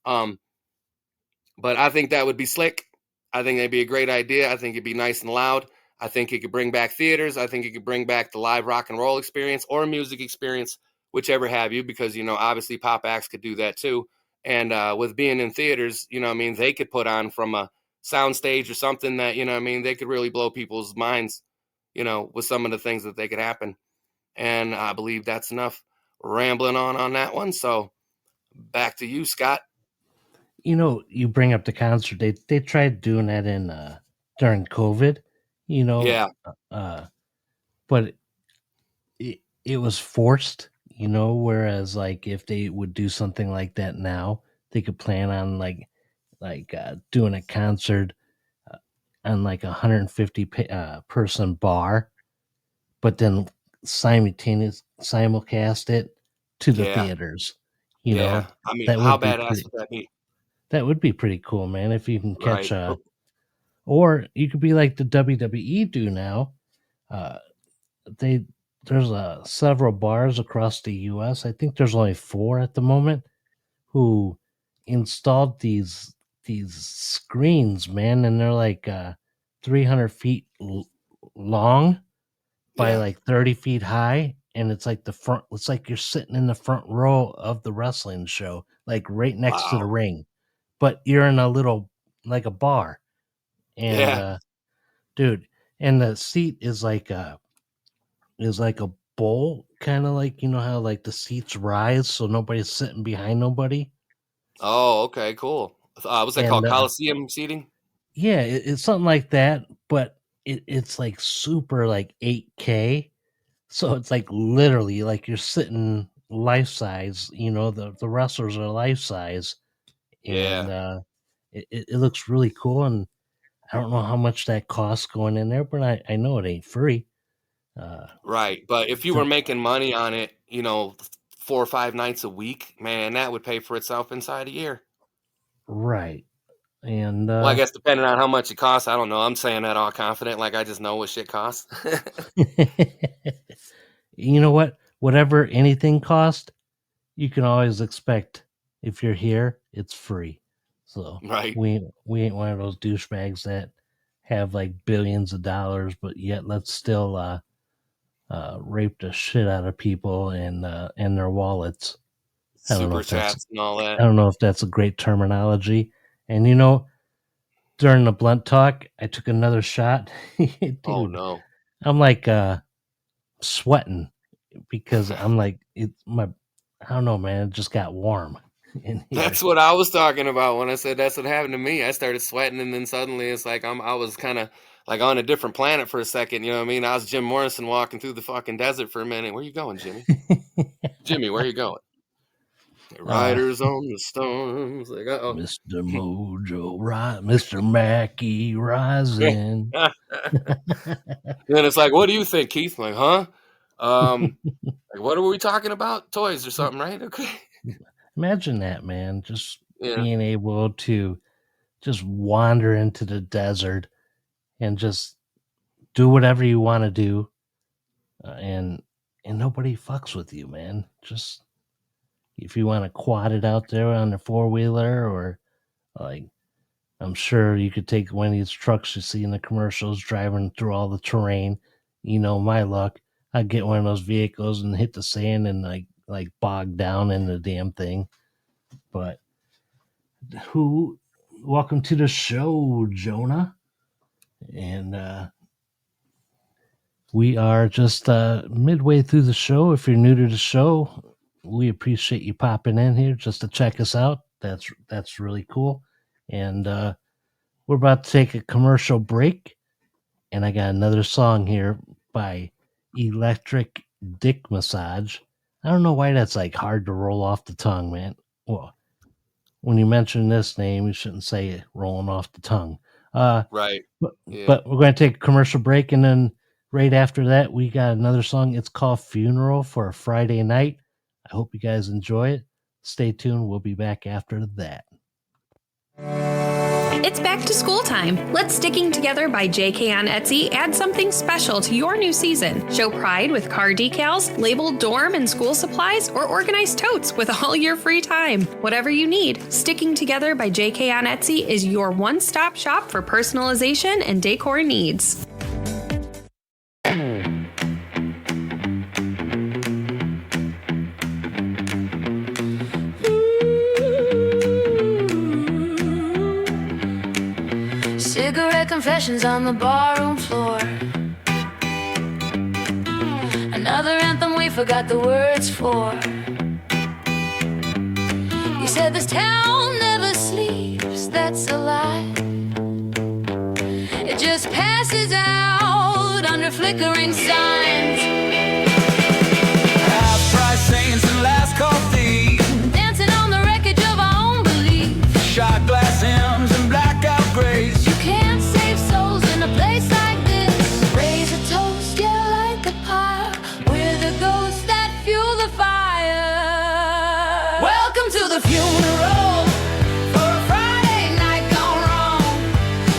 But I think that would be slick. I think that'd be a great idea. I think it'd be nice and loud. I think it could bring back theaters. I think it could bring back the live rock and roll experience or music experience, whichever have you, because, obviously pop acts could do that too. And with being in theaters, they could put on from a sound stage or something that, they could really blow people's minds, with some of the things that they could happen. And I believe that's enough rambling on that one. So back to you, Scott. You bring up the concert. They tried doing that in during COVID, Yeah. But it was forced, whereas like if they would do something like that now, they could plan on doing a concert on like 150 person bar, but then simulcast it to the Yeah. theaters. Yeah. I mean, That how would be badass would that be? that would be pretty cool, man. If you can catch Right. or you could be like the WWE do now. Uh, they there's several bars across the U.S. I think there's only 4 at the moment who installed these screens, man, and they're like 300 feet long by Yeah. like 30 feet high, and it's like the front. It's like you're sitting in the front row of the wrestling show, like right next to the Wow. ring, but you're in a little like a bar, and Yeah. dude, and the seat is like a bowl, kind of like how like the seats rise so nobody's sitting behind nobody. Oh, okay, cool. What's that And called? Coliseum seating? yeah, it's something like that, but it's like super like 8K, so it's like literally like you're sitting life size. The wrestlers are life size, and Yeah. it looks really cool. And I don't know how much that costs going in there, but I know it ain't free. uh Right. But if you were to, making money on it, 4 or 5 nights a week, man, that would pay for itself inside a year. right. And Well, I guess depending on how much it costs, I don't know. I'm saying that all confident, like I just know what shit costs. you know what? Whatever anything cost, you can always expect if you're here, it's free. So Right. we ain't one of those douchebags that have like billions of dollars, but yet let's still rape the shit out of people and their wallets. I don't know Super if that's chats and all that. I don't know if that's a great terminology. And during the blunt talk, I took another shot. Oh Dude, no. I'm like sweating because I'm like I don't know, man, it just got warm in here. That's what I was talking about when I said that's what happened to me. I started sweating, and then suddenly it's like I was kind of like on a different planet for a second. You know what I mean? I was Jim Morrison walking through the fucking desert for a minute. Where you going, Jimmy? Jimmy, where you going? The uh riders on the storms. Like, uh-oh. Mr. Mojo, Mr. Mackey rising. Then it's like, what do you think, Keith? I'm like, huh? Like, what are we talking about? Toys or something, right? Okay. Imagine that, man. Just Yeah. being able to just wander into the desert and just do whatever you want to do, and nobody fucks with you, man. Just if you want to quad it out there on the 4-wheeler, or like I'm sure you could take one of these trucks you see in the commercials driving through all the terrain. My luck, I'd get one of those vehicles and hit the sand and like bog down in the damn thing. But who welcome to the show, Jonah. And we are just midway through the show. If you're new to the show, we appreciate you popping in here just to check us out. That's really cool. And we're about to take a commercial break, and I got another song here by Electric Dick Massage. I don't know why that's like hard to roll off the tongue, man. Well, when you mention this name, you shouldn't say it rolling off the tongue. Right. But, Yeah. but we're going to take a commercial break, and then right after that, we got another song. It's called Funeral for a Friday Night. I hope you guys enjoy it. Stay tuned. We'll be back after that. It's back to school time. Let Sticking Together by JK on Etsy add something special to your new season. Show pride with car decals, labeled dorm and school supplies, or organized totes with all your free time. Whatever you need, Sticking Together by JK on Etsy is your one-stop shop for personalization and decor needs. Cigarette confessions on the barroom floor. Another anthem we forgot the words for. You said this town never sleeps, that's a lie. It just passes out under flickering signs. Half-price saints and last call thieves, Dancing on the wreckage of our own belief. shot glass M's and blackout grays. You can't save souls in a place like this. Raise a toast, yeah, light the pyre. We're the ghosts that fuel the fire. Welcome to the funeral for a Friday night gone wrong.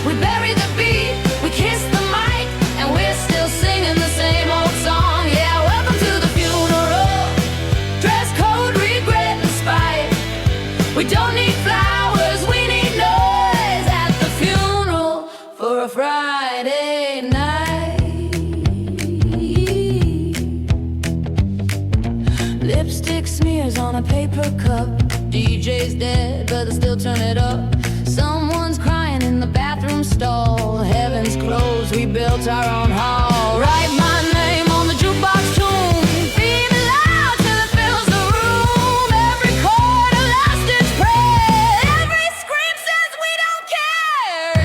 We bury the beat, we kiss the mic, and we're still singing the same old song. Yeah, welcome to the funeral. Dress code, regret, and spite. We don't need flowers, we need noise at the funeral for a Friday night. Lipstick smears on a paper cup. DJ's dead, but they still turn it up. Someone's crying in the bathroom stall. Heaven's closed, we built our own hall. Write my name on the jukebox tune. Beat it loud till it fills the room. Every chord a last-ditch prayer. Every scream says we don't care.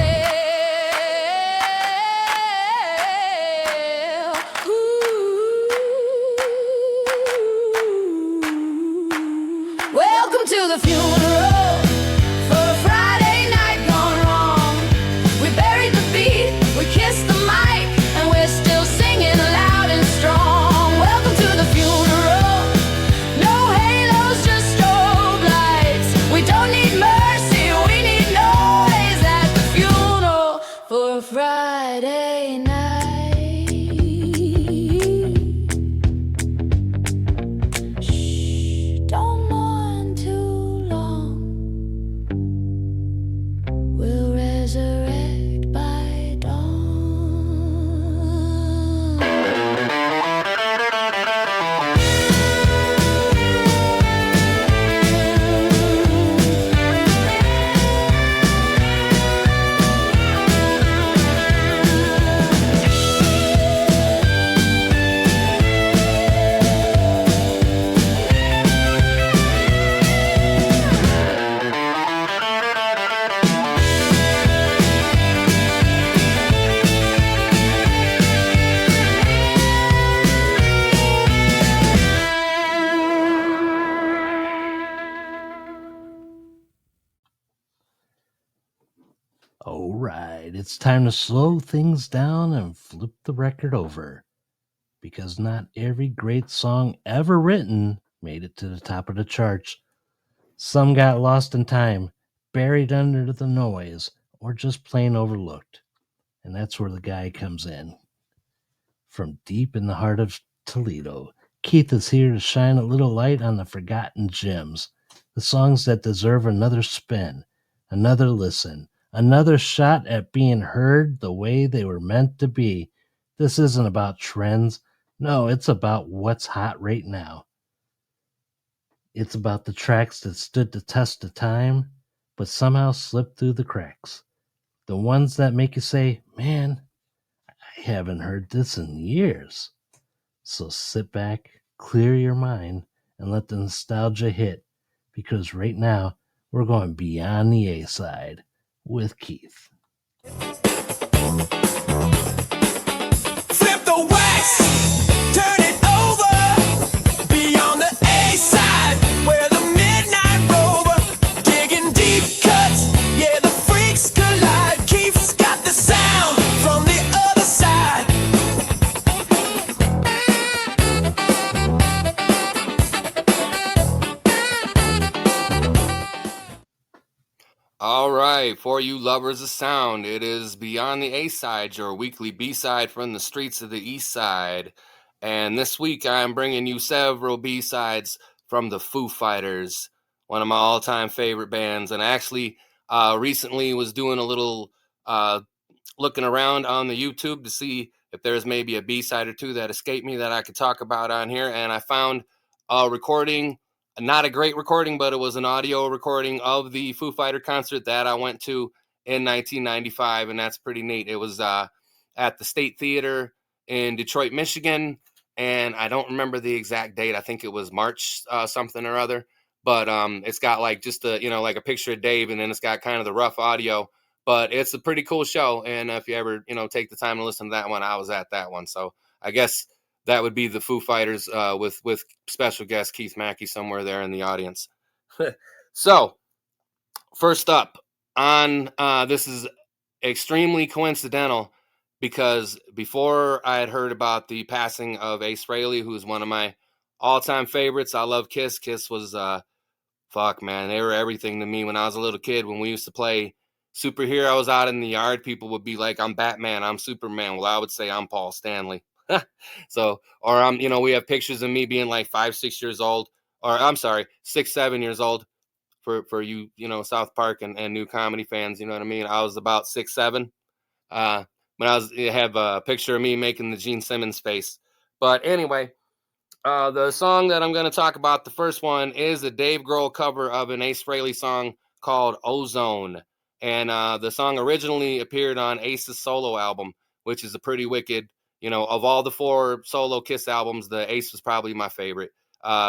Welcome to the funeral for a Friday night gone wrong. We buried the beat, we kissed the mic, and we're still singing loud and strong. Welcome to the funeral. No halos, just strobe lights. We don't need mercy, we need noise at the funeral for a Friday night. Shh, don't mourn too long. We'll resurrect by dawn. All right, it's time to slow things down and flip the record over. Because not every great song ever written made it to the top of the charts. Some got lost in time, buried under the noise, or just plain overlooked. And that's where the guy comes in. From deep in the heart of Toledo, Keith is here to shine a little light on the forgotten gems, the songs that deserve another spin, another listen, another shot at being heard the way they were meant to be. This isn't about trends. No, it's about what's hot right now. It's about the tracks that stood the test of time, but somehow slipped through the cracks. The ones that make you say, man, I haven't heard this in years. So sit back, clear your mind, and let the nostalgia hit, because right now we're going beyond the A side with Keith. Flip the wax, turn it over, beyond the A side, where the midnight rover, digging deep cuts, yeah, the freaks collide. Keith's got the sound from the other side. All right, for you lovers of sound, it is Beyond the A Side, your weekly B side from the streets of the East Side. And this week I'm bringing you several B sides from the Foo Fighters, one of my all time favorite bands. And I actually recently was doing a little looking around on the YouTube to see if there's maybe a B side or two that escaped me that I could talk about on here. And I found a recording, not a great recording, but it was an audio recording of the Foo Fighter concert that I went to in 1995, and that's pretty neat. It was at the State Theater in Detroit, Michigan, and I don't remember the exact date. I think it was March something or other, but it's got like just a like a picture of Dave, and then it's got kind of the rough audio. But it's a pretty cool show, and if you ever take the time to listen to that one, I was at that one, so I guess that would be the Foo Fighters with special guest Keith Mackey somewhere there in the audience. So, first up on this is extremely coincidental because before I had heard about the passing of Ace Frehley, who's one of my all-time favorites. I love Kiss. Kiss was fuck, man, they were everything to me when I was a little kid. When we used to play superheroes out in the yard, people would be like, "I'm Batman, I'm Superman." Well, I would say I'm Paul Stanley. So, or we have pictures of me being like 5, 6 years old, or I'm sorry, 6, 7 years old for you, South Park and new comedy fans. You know what I mean? I was about 6, 7. When I have a picture of me making the Gene Simmons face. But anyway, the song that I'm going to talk about, the first one, is a Dave Grohl cover of an Ace Frehley song called Ozone. And the song originally appeared on Ace's solo album, which is a pretty wicked, of all the 4 solo Kiss albums, the Ace was probably my favorite.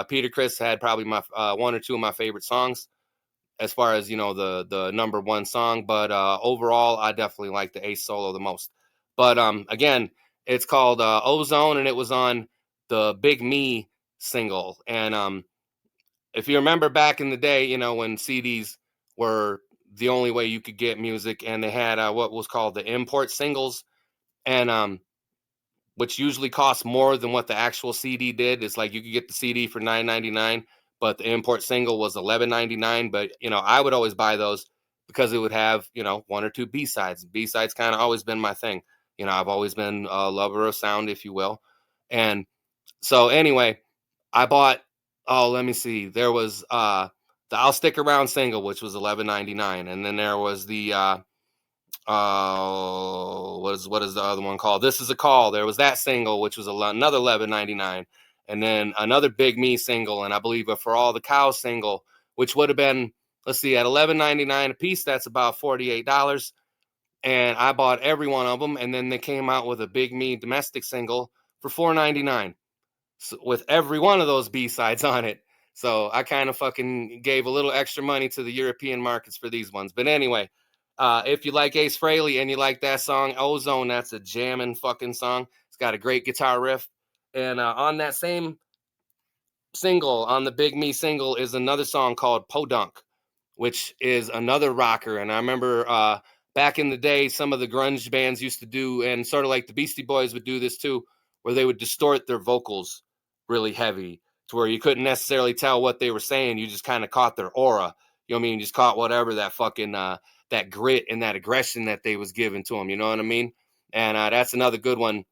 Peter Criss had probably my 1 or 2 of my favorite songs as far as, the number 1 song. But overall, I definitely like the Ace solo the most. But again, it's called Ozone, and it was on the Big Me single. And if you remember back in the day, when CDs were the only way you could get music, and they had what was called the import singles, and which usually cost more than what the actual CD did. It's like you could get the CD for $9.99, but the import single was $11.99. But I would always buy those because it would have 1 or 2 B-sides. B-sides kind of always been my thing. I've always been a lover of sound, if you will. And so anyway, I bought, let me see. There was the I'll Stick Around single, which was $11.99, and then there was the what is the other one called? This Is a Call. There was that single, which was another $11.99, and then another Big Me single, and I believe a For All the Cows single, which would have been, let's see, at $11.99 a piece. That's about $48. And I bought every one of them, and then they came out with a Big Me domestic single for $4.99. So, with every one of those B-sides on it. So I kind of fucking gave a little extra money to the European markets for these ones. But anyway, if you like Ace Frehley and you like that song, Ozone, that's a jamming fucking song. It's got a great guitar riff. And on that same single, on the Big Me single, is another song called Podunk, which is another rocker. And I remember back in the day, some of the grunge bands used to do, and sort of like the Beastie Boys would do this too, where they would distort their vocals really heavy to where you couldn't necessarily tell what they were saying. You just kind of caught their aura. You know what I mean? You just caught whatever that fucking, that grit and that aggression that they was giving to them. You know what I mean? And that's another good one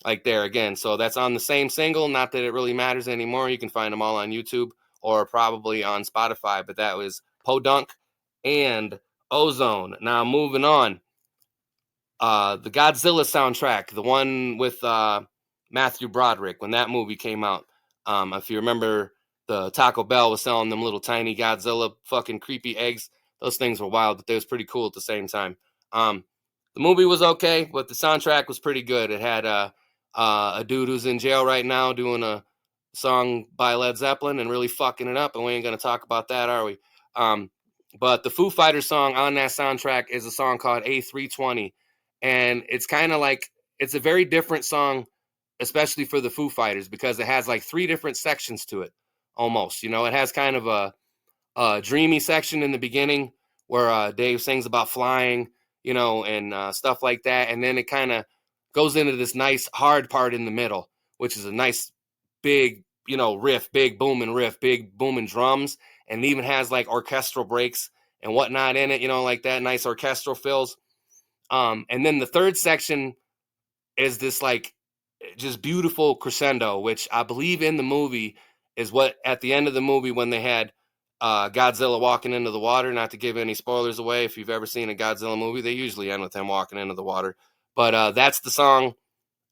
like there again. So that's on the same single. Not that it really matters anymore. You can find them all on YouTube or probably on Spotify, but that was Podunk and Ozone. Now moving on. The Godzilla soundtrack, the one with Matthew Broderick, when that movie came out. If you remember, the Taco Bell was selling them little tiny Godzilla fucking creepy eggs. Those things were wild, but they was pretty cool at the same time. The movie was okay, but the soundtrack was pretty good. It had a dude who's in jail right now doing a song by Led Zeppelin and really fucking it up, and we ain't going to talk about that, are we? But the Foo Fighters song on that soundtrack is a song called A320, and it's kind of like, it's a very different song, especially for the Foo Fighters, because it has like 3 different sections to it, almost. It has kind of a dreamy section in the beginning where Dave sings about flying, and stuff like that, and then it kind of goes into this nice hard part in the middle, which is a nice big, riff, big booming riff, big booming drums, and it even has like orchestral breaks and whatnot in it, you know, like that nice orchestral fills. And then the third section is this like just beautiful crescendo, which I believe in the movie is what at the end of the movie when they had Godzilla walking into the water. Not to give any spoilers away, if you've ever seen a Godzilla movie, they usually end with him walking into the water. But that's the song,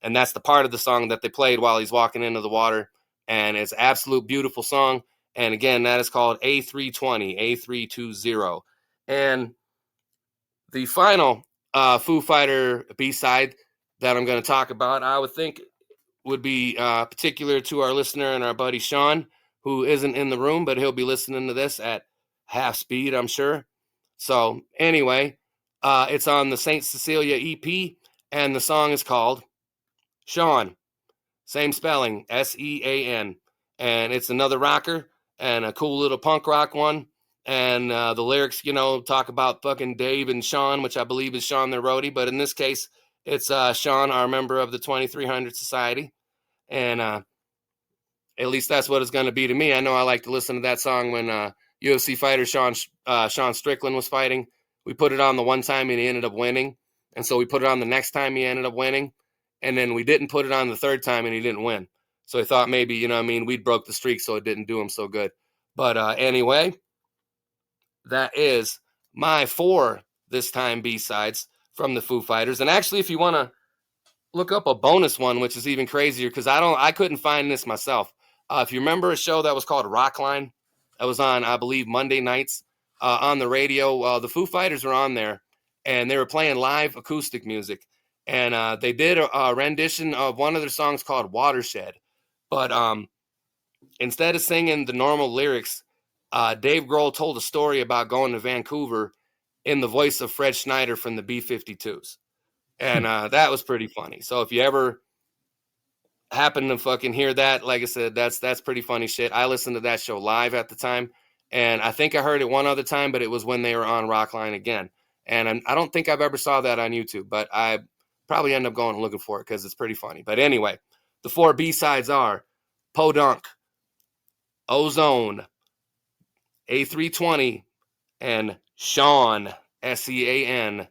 and that's the part of the song that they played while he's walking into the water, and it's absolute beautiful song. And again, that is called A320, A320. And the final Foo Fighter B-side that I'm going to talk about, I would think would be particular to our listener and our buddy Sean, who isn't in the room, but he'll be listening to this at half speed, I'm sure. So anyway, it's on the St. Cecilia EP, and the song is called Sean. Same spelling, Sean. And it's another rocker and a cool little punk rock one. And the lyrics, you know, talk about fucking Dave and Sean, which I believe is Sean their roadie. But in this case, it's Sean, our member of the 2300 Society. And at least that's what it's going to be to me. I know I like to listen to that song when UFC fighter Sean Strickland was fighting. We put it on the one time and he ended up winning. And so we put it on the next time he ended up winning. And then we didn't put it on the third time and he didn't win. So I thought maybe, you know what I mean, we'd broke the streak, so it didn't do him so good. But anyway, that is my 4 this time B-sides from the Foo Fighters. And actually, if you want to look up a bonus one, which is even crazier, because I couldn't find this myself. If you remember a show that was called Rockline, that was on, I believe, Monday nights on the radio, the Foo Fighters were on there, and they were playing live acoustic music. And they did a rendition of one of their songs called Watershed. But instead of singing the normal lyrics, Dave Grohl told a story about going to Vancouver in the voice of Fred Schneider from the B-52s. And that was pretty funny. So if you ever happen to fucking hear that, like I said, that's pretty funny shit. I listened to that show live at the time, and I think I heard it one other time, but it was when they were on Rockline again. And I don't think I've ever saw that on YouTube, but I probably end up going and looking for it because it's pretty funny. But anyway, the 4 B-sides are Podunk, Ozone, A320, and Sean, Sean.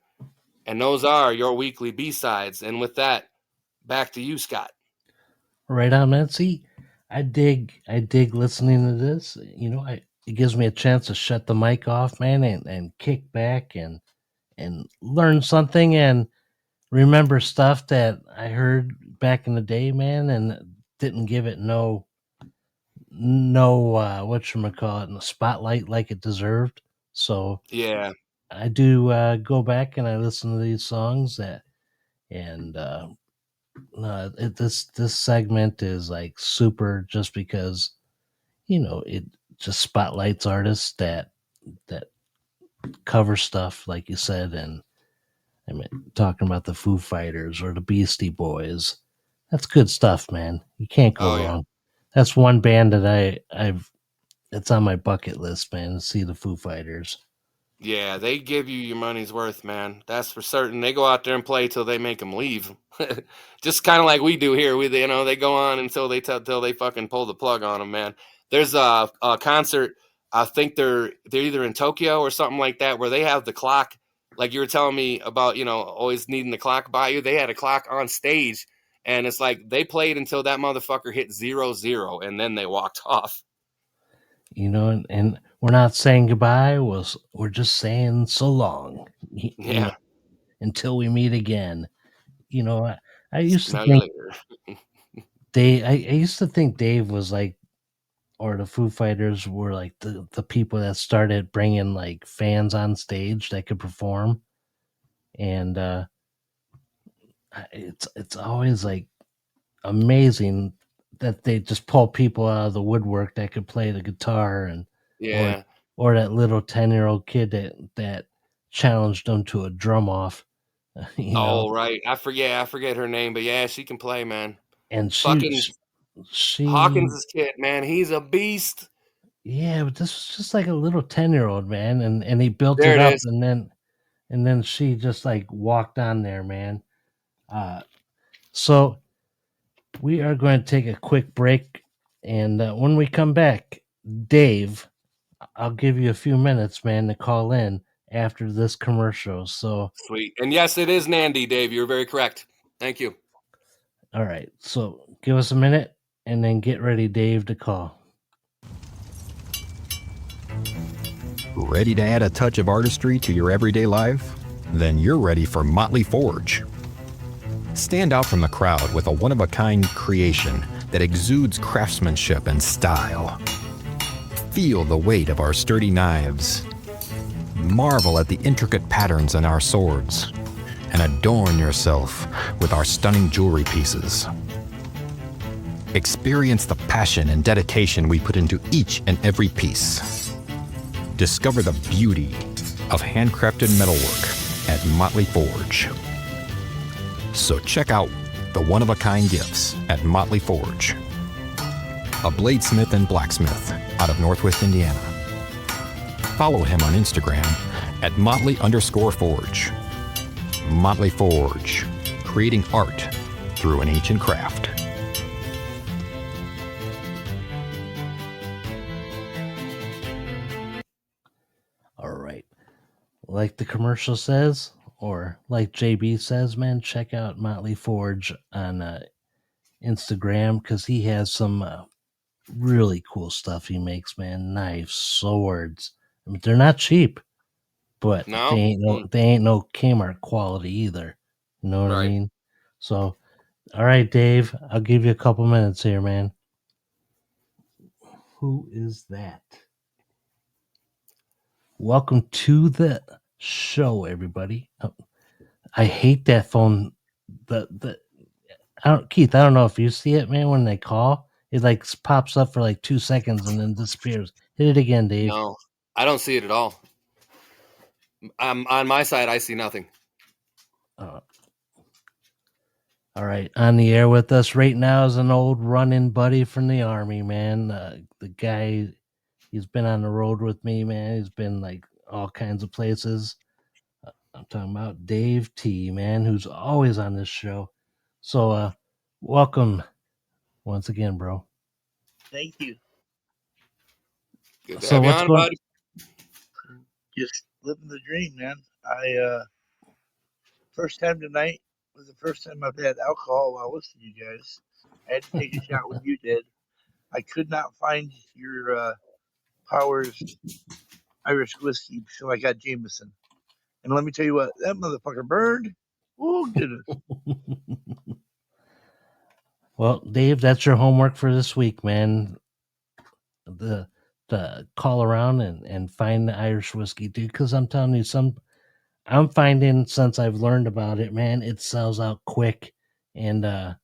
And those are your weekly B-sides. And with that, back to you, Scott. Right on, man. See, I dig listening to this. You know, it gives me a chance to shut the mic off, man, and kick back and learn something and remember stuff that I heard back in the day, man, and didn't give it no whatchamacallit, in the spotlight like it deserved. So Yeah. I do go back and I listen to these songs and this segment is like super just because, you know, it just spotlights artists that cover stuff like you said. And I mean, talking about the Foo Fighters or the Beastie Boys, that's good stuff, man. You can't go Oh, yeah. wrong. That's one band that it's on my bucket list, man, to see the Foo Fighters. Yeah, they give you your money's worth, man. That's for certain. They go out there and play till they make them leave. Just kind of like we do here. You know, they go on until till they fucking pull the plug on them, man. There's a concert. I think they're either in Tokyo or something like that, where they have the clock. Like you were telling me about, you know, always needing the clock by you. They had a clock on stage, and it's like they played until that motherfucker hit 0-0, and then they walked off. You know, and we're not saying goodbye. We're just saying so long. You Yeah. know, until we meet again. You know, I used to Smell you think later. I used to think Dave was like, or the Foo Fighters were like the people that started bringing like fans on stage that could perform, and it's always like amazing that they just pull people out of the woodwork that could play the guitar and Yeah. or that little 10-year-old kid that challenged them to a drum off, you know. Oh, right. I forget her name, but yeah, she can play, man. And Fucking she Hawkins' kid, man. He's a beast. yeah, but this was just like a little 10-year-old, man, and he built There it it up, is. and then she just like walked on there, man. So we are going to take a quick break, and when we come back, Dave, I'll give you a few minutes, man, to call in after this commercial. So, Sweet. And yes, it is Nandy, Dave. You're very correct. Thank you. all right. So, give us a minute and then get ready, Dave, to call. Ready to add a touch of artistry to your everyday life? Then you're ready for Motley Forge. Stand out from the crowd with a one-of-a-kind creation that exudes craftsmanship and style. Feel the weight of our sturdy knives. Marvel at the intricate patterns in our swords. And adorn yourself with our stunning jewelry pieces. Experience the passion and dedication we put into each and every piece. Discover the beauty of handcrafted metalwork at Motley Forge. So check out the one-of-a-kind gifts at Motley Forge, a bladesmith and blacksmith out of Northwest Indiana. Follow him on Instagram at Motley_Forge. Motley Forge, creating art through an ancient craft. All right. Like the commercial says, or like JB says, man, check out Motley Forge on Instagram because he has some really cool stuff he makes, man. Knives, swords. I mean, they're not cheap, but No? they ain't no Kmart quality either. You know what I Right. mean? So, all right, Dave, I'll give you a couple minutes here, man. Who is that? Welcome to the show, everybody. I hate that phone. Keith, I don't know if you see it, man. When they call, it like pops up for like 2 seconds and then disappears. Hit it again, Dave. No, I don't see it at all. On my side, I see nothing. All right, on the air with us right now is an old running buddy from the Army, man. The guy, he's been on the road with me, man. He's been like all kinds of places. I'm talking about Dave T, man, who's always on this show. So, welcome once again, bro. Thank you. Good to So have you what's on, going- bud. Just living the dream, man. First time tonight was the first time I've had alcohol while listening to you guys. I had to take a shot when you did. I could not find your Powers Irish whiskey, so I got Jameson. And let me tell you what, that motherfucker burned. Oh, goodness. Well, Dave, that's your homework for this week, man. The call around and find the Irish whiskey, dude. Because I'm telling you, I'm finding since I've learned about it, man, it sells out quick, and I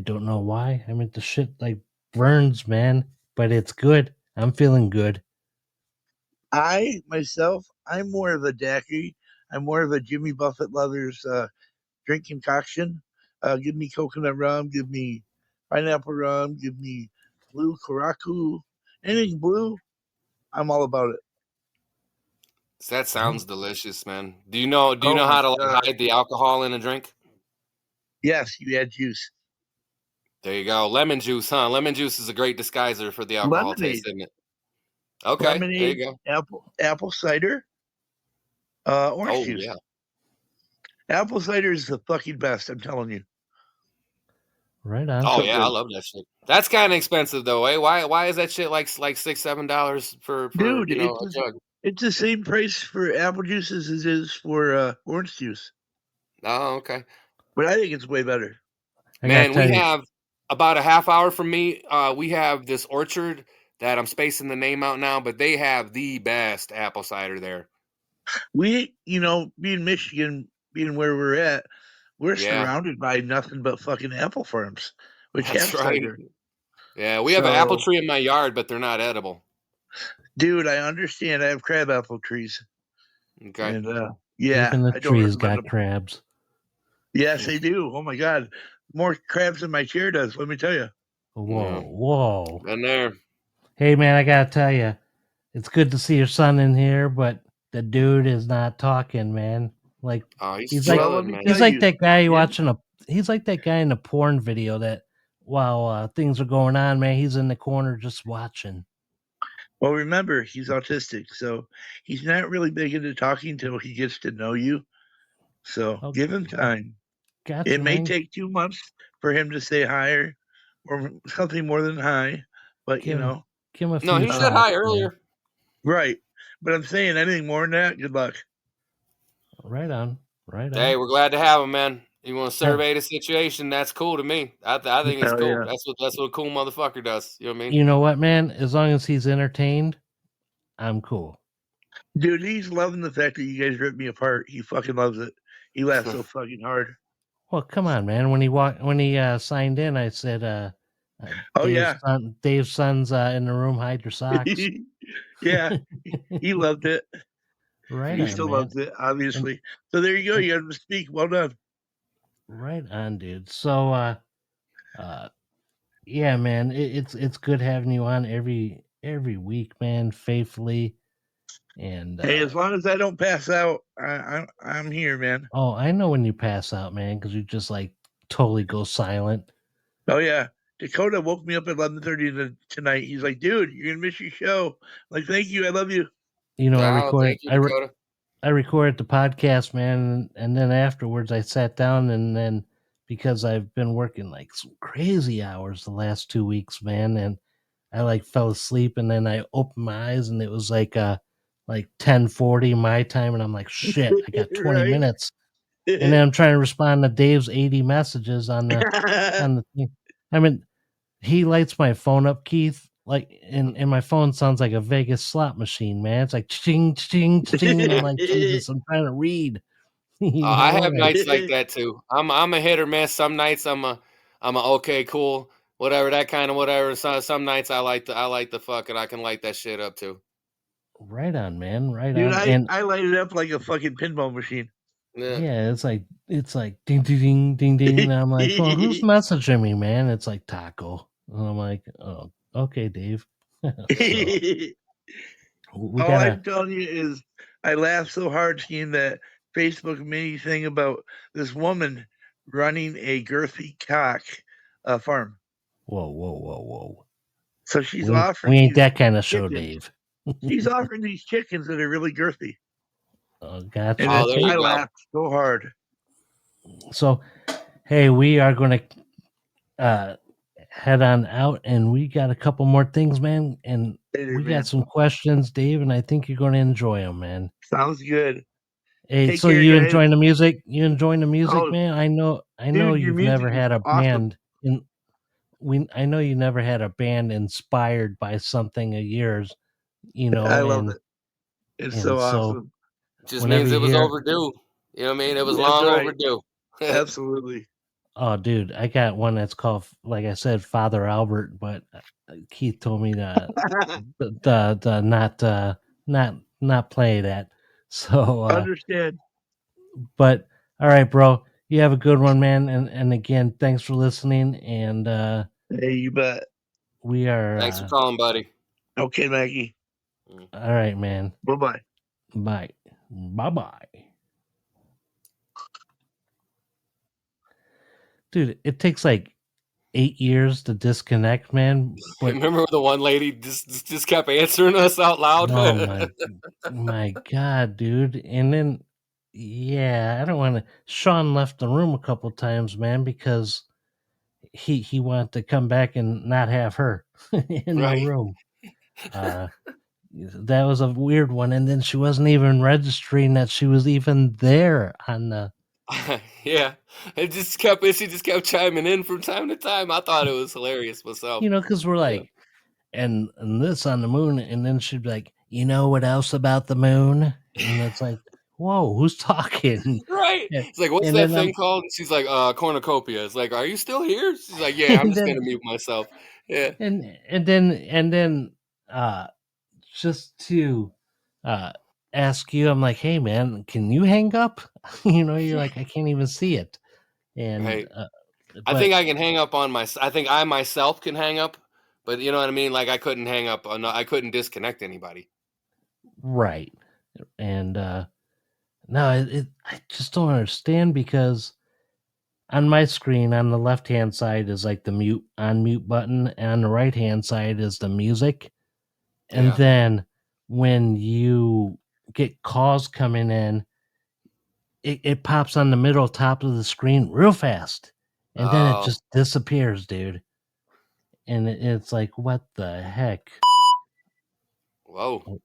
don't know why. I mean, the shit like burns, man, but it's good. I'm feeling good. I'm more of a daiquiri. I'm more of a Jimmy Buffett Leathers drink concoction. Give me coconut rum, give me pineapple rum, give me blue Karaku. Anything blue, I'm all about it. That sounds delicious, man. Do you know Oh how my to like, God. hide the alcohol in a drink? Yes, you add juice. There you go. Lemon juice, huh? Lemon juice is a great disguiser for the alcohol Lemonade. taste, isn't it? Okay, there Lemonade, you go. apple cider, orange Oh juice. yeah. Apple cider is the fucking best, I'm telling you. Right on. Oh So yeah, good. I love that shit. That's kind of expensive though, eh? Why is that shit like $6-7 for Dude, a jug? it's the same price for apple juice as it is for orange juice. Oh, okay. But I think it's way better. I gotta Man, tell we you, have about a half hour from me. We have this orchard that I'm spacing the name out now, but they have the best apple cider there. We, being Michigan, being where we're at, we're Yeah. surrounded by nothing but fucking apple farms, which That's have right. cider. Yeah, we have an apple So- tree in my yard, but they're not edible. Dude, I understand. I have crab apple trees. Okay. And yeah, even the I don't trees recommend got them. crabs. Yes, they do. Oh my God. More crabs than my chair does, let me tell you. Whoa, Yeah. whoa. And there. Hey, man, I gotta tell you, it's good to see your son in here, but the dude is not talking, man. Like Oh, he's He's like- Well, let chilling, me man. tell he's like you, that guy yeah. watching he's like that guy in a porn video that while things are going on, man, he's in the corner just watching. Well, remember, he's autistic, so he's not really big into talking until he gets to know you. So Oh, give him time. gotcha, It may man. take 2 months for him to say hi or something more than hi, but Give him a No, few he said shots, hi man. earlier. right. But I'm saying anything more than that, good luck. Right on. Right on. Hey, we're glad to have him, man. You want to survey the situation? That's cool to me. I think it's Hell cool. yeah. That's what a cool motherfucker does. You know what I mean? You know what, man? As long as he's entertained, I'm cool. Dude, he's loving the fact that you guys ripped me apart. He fucking loves it. He laughs so fucking hard. Well, come on, man. When he signed in, I said, Oh yeah. Dave's son's in the room. Hide your socks. Yeah. He loved it. Right He on, still man. loves it, obviously. So there you go. You got him to speak. Well done. Right on, dude. So, yeah, man, it's good having you on every week, man, faithfully. And Hey, as long as I don't pass out, I'm here, man. oh, I know when you pass out, man, because you just like totally go silent. Oh yeah. Dakota woke me up at 11:30 tonight. He's like, "Dude, you're gonna miss your show." I'm like, "Thank you, I love you." You know, Thank you, Dakota. I recorded the podcast, man, and then afterwards I sat down, and then because I've been working like some crazy hours the last 2 weeks, man, and I like fell asleep, and then I opened my eyes, and it was like 10:40 my time, and I'm like, shit, I got 20 Right? minutes, and then I'm trying to respond to Dave's 80 messages on the thing. I mean, he lights my phone up, Keith, like, and my phone sounds like a Vegas slot machine, man. It's like ching, ching, ching, and I'm like, Jesus, I'm trying to read. You I know, have and nights like that too. I'm a hit or miss. Some nights I'm a okay, cool, whatever, that kind of whatever. Some nights I like the fuck it. I can light that shit up too. right on, man, right Dude, on, and I light it up like a fucking pinball machine. Yeah. yeah, it's like ding, ding, ding, ding, ding, and I'm like, well, who's messaging me, man? It's like Taco, and I'm like, oh, okay, Dave. So we All gotta, I'm telling you is I laughed so hard seeing that Facebook mini thing about this woman running a girthy cock farm. whoa. So she's We offering ain't these that kind of show, chickens. Dave. She's offering these chickens that are really girthy. Gotcha. And Oh, there I you go. laughed so hard. So, hey, we are going to head on out, and we got a couple more things, man. And Later, we man. got some questions, Dave, and I think you're going to enjoy them, man. Sounds good. Hey, Take so care, you guys. enjoying the music? You enjoying the music, Oh, man? I know dude, your you've music never is had a awesome. band in. I know you never had a band inspired by something of yours, you know, I love it. It's so and so awesome. Just whenever means you it was hear, overdue. You know what I mean? It was That's long right. overdue. Absolutely. oh, dude, I got one that's called, like I said, Father Albert, but Keith told me the not play that. So, Understand. but all right, bro, you have a good one, man, and again, thanks for listening, and Hey, you bet. we are Thanks for calling, buddy. Okay, Maggie. all right, man. Bye bye. Bye, dude. It takes like 8 years to disconnect, man. But Remember the one lady just kept answering us out loud? oh my god, dude. And then yeah, I don't want to. Sean left the room a couple times, man, because he wanted to come back and not have her in the Right. room. That was a weird one, and then she wasn't even registering that she was even there on the. Yeah. She just kept chiming in from time to time. I thought it was hilarious myself. You know, because we're like, and this on the moon, and then she'd be like, you know what else about the moon? And it's like, whoa, who's talking? Right. And, It's like, what's and that then thing called? And she's like, cornucopia. It's like, are you still here? She's like, yeah, I'm and just then gonna mute myself. Yeah. and then just to ask you, I'm like, hey man, can you hang up? You know, you're like, I can't even see it. And Right. I but think I can hang up on I think I myself can hang up, but you know what I mean? Like I couldn't hang up I couldn't disconnect anybody. right. And no, I just don't understand, because on my screen on the left hand side is like the mute button, and on the right hand side is the music. And Yeah. then when you get calls coming in, it pops on the middle top of the screen real fast. And then it Oh, just disappears, dude. And it's like, what the heck? whoa.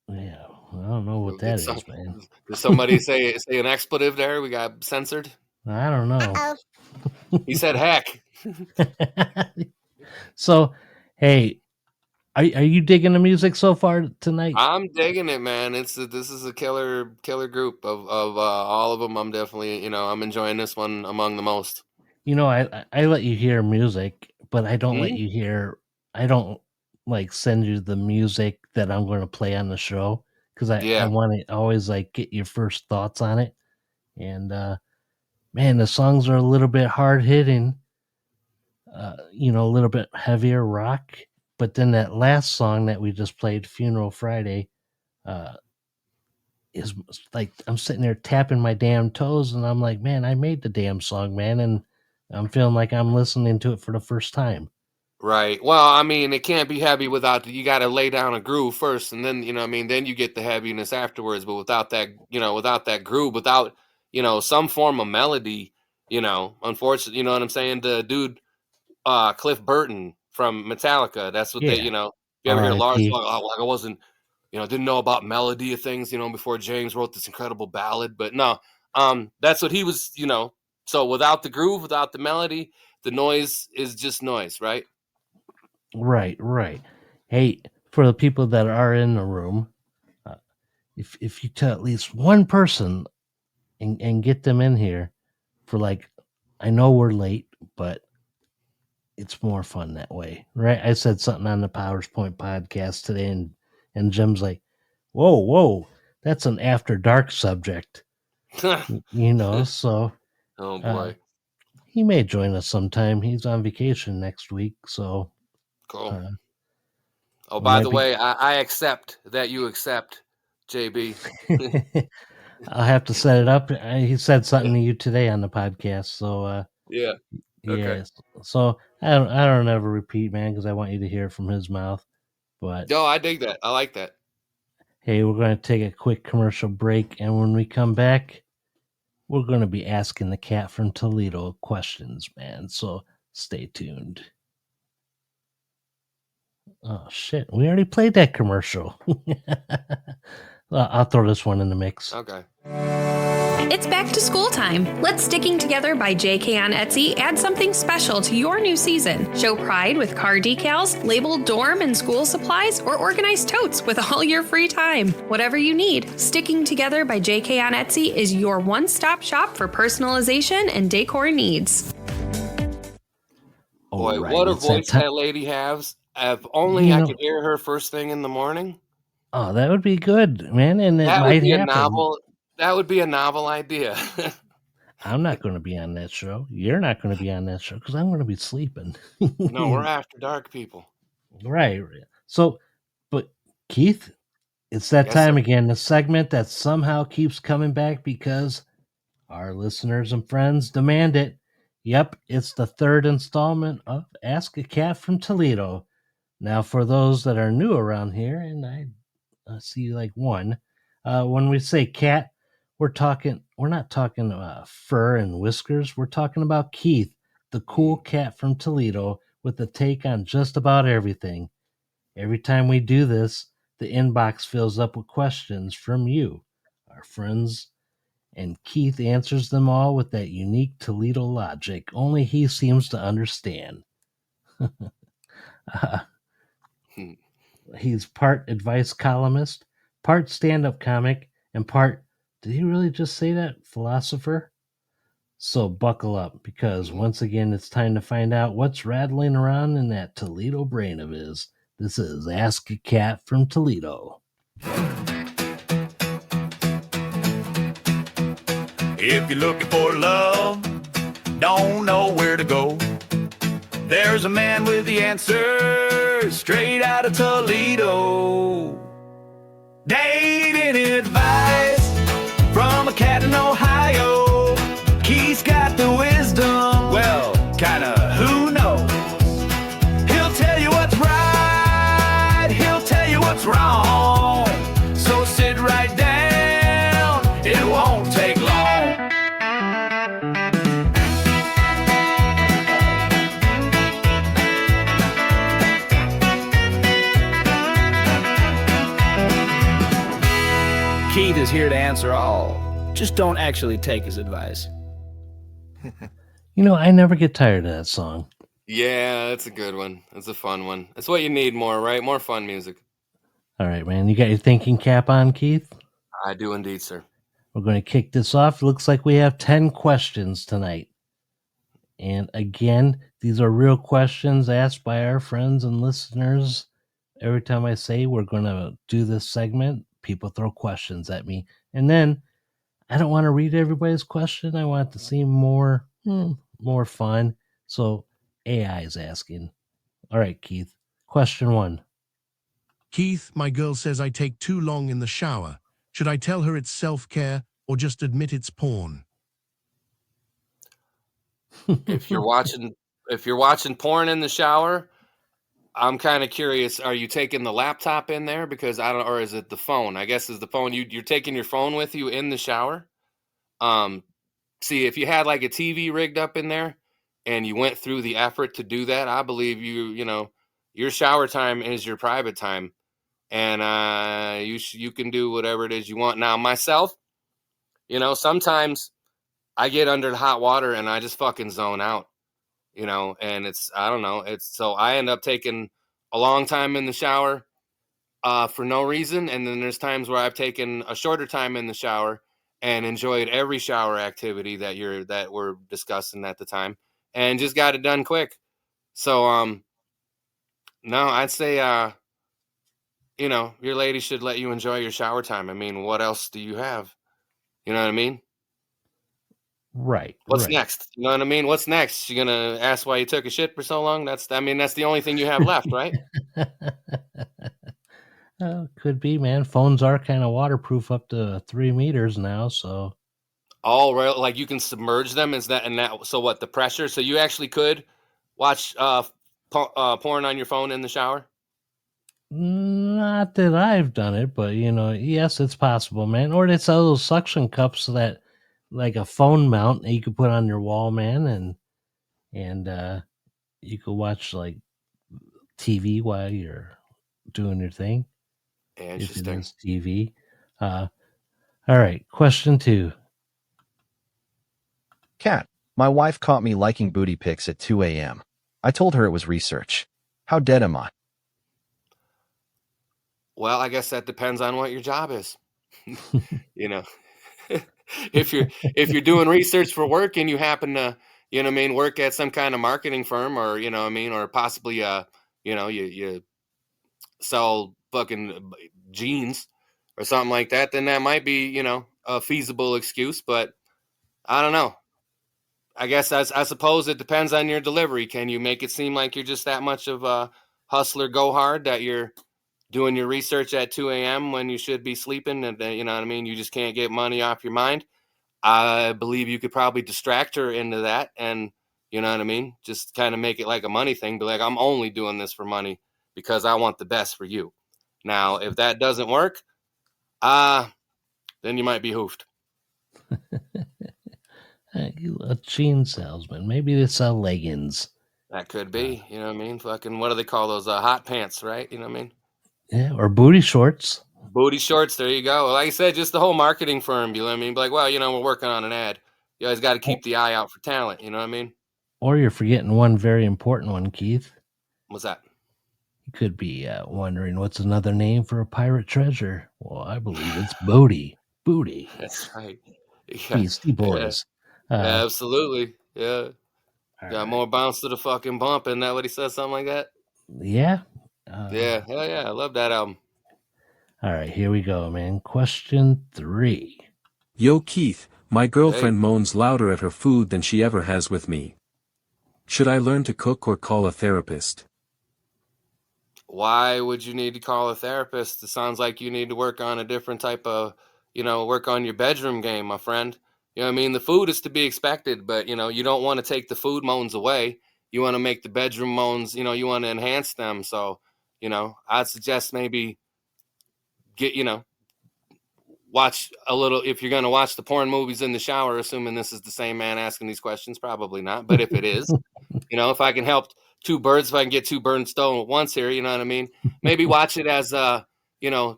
Yeah, I don't know what Did, that some, is, man. did somebody say an expletive there? We got censored. I don't know. He said heck. So, hey, are you digging the music so far tonight? I'm digging it, man. This is a killer group of all of them. I'm definitely, I'm enjoying this one among the most. I let you hear music, but I don't let Hmm? you hear. I don't like send you the music that I'm going to play on the show because I Yeah. want to always like get your first thoughts on it. And man, the songs are a little bit hard hitting. A little bit heavier rock. But then that last song that we just played, Funeral Friday, uh, is like I'm sitting there tapping my damn toes, and I'm like, man, I made the damn song, man, and I'm feeling like I'm listening to it for the first time. Right. Well, I mean, it can't be heavy without you got to lay down a groove first, and then then you get the heaviness afterwards. But without that, without that groove, without some form of melody, unfortunately, you know what I'm saying. The dude, Cliff Burton from Metallica. That's what they, Yeah. if you ever hear Lars, R.I.P. like I wasn't, didn't know about melody of things, before James wrote this incredible ballad. But no, that's what he was, So without the groove, without the melody, the noise is just noise, right? Right. Hey, for the people that are in the room, if you tell at least one person and get them in here for like, I know we're late, but it's more fun that way, right? I said something on the PowerPoint podcast today, and Jim's like, "Whoa, that's an after dark subject," So Oh uh, boy, he may join us sometime. He's on vacation next week, so cool. uh, Oh, we by might the be. way, I accept that you accept, JB. I'll have to set it up. He said something to you today on the podcast, so Yeah. Okay. yes. So I don't ever repeat, man, because I want you to hear from his mouth. But No, I dig that. I like that. hey, we're going to take a quick commercial break, and when we come back, we're going to be asking the cat from Toledo questions, man. So stay tuned. Oh shit, we already played that commercial. I'll throw this one in the mix. Okay. It's back to school time. Let Sticking Together by JK on Etsy add something special to your new season. Show pride with car decals, labeled dorm and school supplies, or organized totes with all your free time. Whatever you need, Sticking Together by JK on Etsy is your one-stop shop for personalization and decor needs. Boy, Right, what a it's voice time. that lady has. If only I know, could hear her first thing in the morning. oh, that would be good, man, and it That would might be a happen. novel. That would be a novel idea. I'm not going to be on that show. You're not going to be on that show because I'm going to be sleeping. No, we're after dark people. Right. So, but Keith, it's that Yes, time sir. again. The segment that somehow keeps coming back because our listeners and friends demand it. Yep, it's the third installment of Ask a Cat from Toledo. Now, for those that are new around here, and I see like one, when we say cat, we're not talking fur and whiskers. We're talking about Keith, the cool cat from Toledo, with a take on just about everything. Every time we do this, the inbox fills up with questions from you, our friends, and Keith answers them all with that unique Toledo logic only he seems to understand. He's part advice columnist, part stand up comic, and part, did he really just say that, philosopher? So buckle up because once again, it's time to find out what's rattling around in that Toledo brain of his. This is Ask a Cat from Toledo. If you're looking for love, don't know where to go, there's a man with the answer, straight out of Toledo. Dating advice from a cat in Ohio. He's got the wisdom, well, kinda, who knows? He'll tell you what's right, he'll tell you what's Keith is here to answer all. Just don't actually take his advice. You know, I never get tired of that song. Yeah, it's a good one. It's a fun one. It's what you need more, right? More fun music. All right, man. You got your thinking cap on, Keith? I do indeed, sir. We're going to kick this off. Looks like we have 10 questions tonight. And again, these are real questions asked by our friends and listeners. Every time I say we're going to do this segment, people throw questions at me. And then I don't want to read everybody's question. I want it to seem more fun. So AI is asking. All right, Keith. Question 1. Keith, my girl says I take too long in the shower. Should I tell her it's self-care or just admit it's porn? If you're watching porn in the shower, I'm kind of curious. Are you taking the laptop in there? Because I don't, or is it the phone? I guess is the phone. You're taking your phone with you in the shower. See, if you had like a TV rigged up in there, and you went through the effort to do that, I believe your shower time is your private time, and you can do whatever it is you want. Now, myself, sometimes I get under the hot water and I just fucking zone out. And I don't know. So I end up taking a long time in the shower for no reason. And then there's times where I've taken a shorter time in the shower and enjoyed every shower activity that we're discussing at the time and just got it done quick. So, no, I'd say, your lady should let you enjoy your shower time. I mean, what else do you have? You know what I mean? Right. What's next? You know what I mean? What's next? You're going to ask why you took a shit for so long? That's the only thing you have left, right? Could be, man. Phones are kind of waterproof up to 3 meters now, so. All right, like you can submerge them. Is that so? What the pressure? So you actually could watch porn on your phone in the shower? Not that I've done it, but yes, it's possible, man. Or they sell those suction cups that, like a phone mount, that you could put on your wall, man, and you could watch like TV while you're doing your thing. Interesting. If it is TV. All right, question 2. Kat, my wife caught me liking booty pics at 2 a.m. I told her it was research. How dead am I? Well, I guess that depends on what your job is. If you're doing research for work and you happen to, work at some kind of marketing firm or, or possibly, you sell fucking jeans or something like that, then that might be, a feasible excuse. But I don't know. I guess I suppose it depends on your delivery. Can you make it seem like you're just that much of a hustler, go hard, that you're doing your research at 2 a.m. when you should be sleeping, and you know what I mean? You just can't get money off your mind. I believe you could probably distract her into that, and you know what I mean? Just kind of make it like a money thing. Be like, I'm only doing this for money because I want the best for you. Now, if that doesn't work, then you might be hoofed. A jean salesman. Maybe they sell leggings. That could be. You know what I mean? Fucking, what do they call those? Hot pants, right? You know what I mean? Yeah, or booty shorts. Booty shorts. There you go. Like I said, just the whole marketing firm. You know what I mean? Be like, well, we're working on an ad. You guys got to keep the eye out for talent. You know what I mean? Or you're forgetting one very important one, Keith. What's that? You could be wondering what's another name for a pirate treasure. Well, I believe it's booty. Booty. That's right. Yeah. Beastie Boys. Yeah. Absolutely. Yeah. Got right. more bounce to the fucking bump. Isn't that what he says? Something like that? Yeah. Yeah. Hell yeah. I love that album. All right, here we go, man. Question 3. Yo, Keith, my girlfriend moans louder at her food than she ever has with me. Should I learn to cook or call a therapist? Why would you need to call a therapist? It sounds like you need to work on a different type of, work on your bedroom game, my friend. You know what I mean? The food is to be expected, but, you don't want to take the food moans away. You want to make the bedroom moans, you want to enhance them. So, I'd suggest maybe watch a little, if you're going to watch the porn movies in the shower, assuming this is the same man asking these questions, probably not. But if it is, if I can help if I can get 2 birds stoned at once here, you know what I mean? Maybe watch it as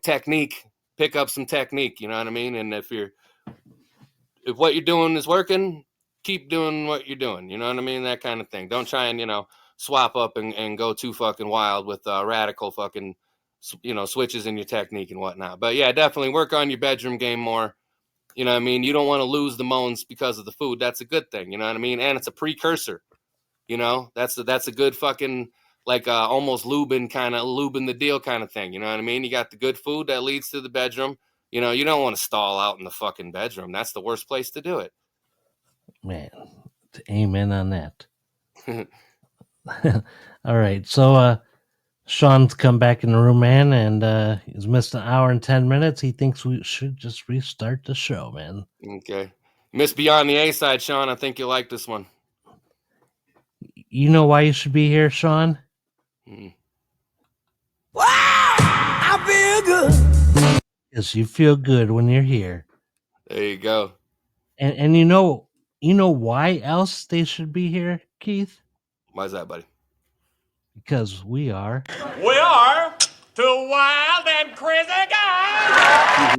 technique, pick up some technique. You know what I mean? And if what you're doing is working, keep doing what you're doing. You know what I mean? That kind of thing. Don't try and swap up and go too fucking wild with radical fucking switches in your technique and whatnot. But yeah, definitely work on your bedroom game more. You know what I mean? You don't want to lose the moans because of the food. That's a good thing. You know what I mean? And it's a precursor. That's a good fucking like almost lubing the deal kind of thing. You know what I mean? You got the good food that leads to the bedroom. You don't want to stall out in the fucking bedroom. That's the worst place to do it. Man, amen on that. All right, so Sean's come back in the room, man, and he's missed an hour and 10 minutes. He thinks we should just restart the show, man. Okay. Miss Beyond the A side, Sean. I think you'll like this one. You know why you should be here, Sean? Wow, I feel good. Because you feel good when you're here. There you go. And you know why else they should be here, Keith? Why is that, buddy? Because we are. We are two wild and crazy guys.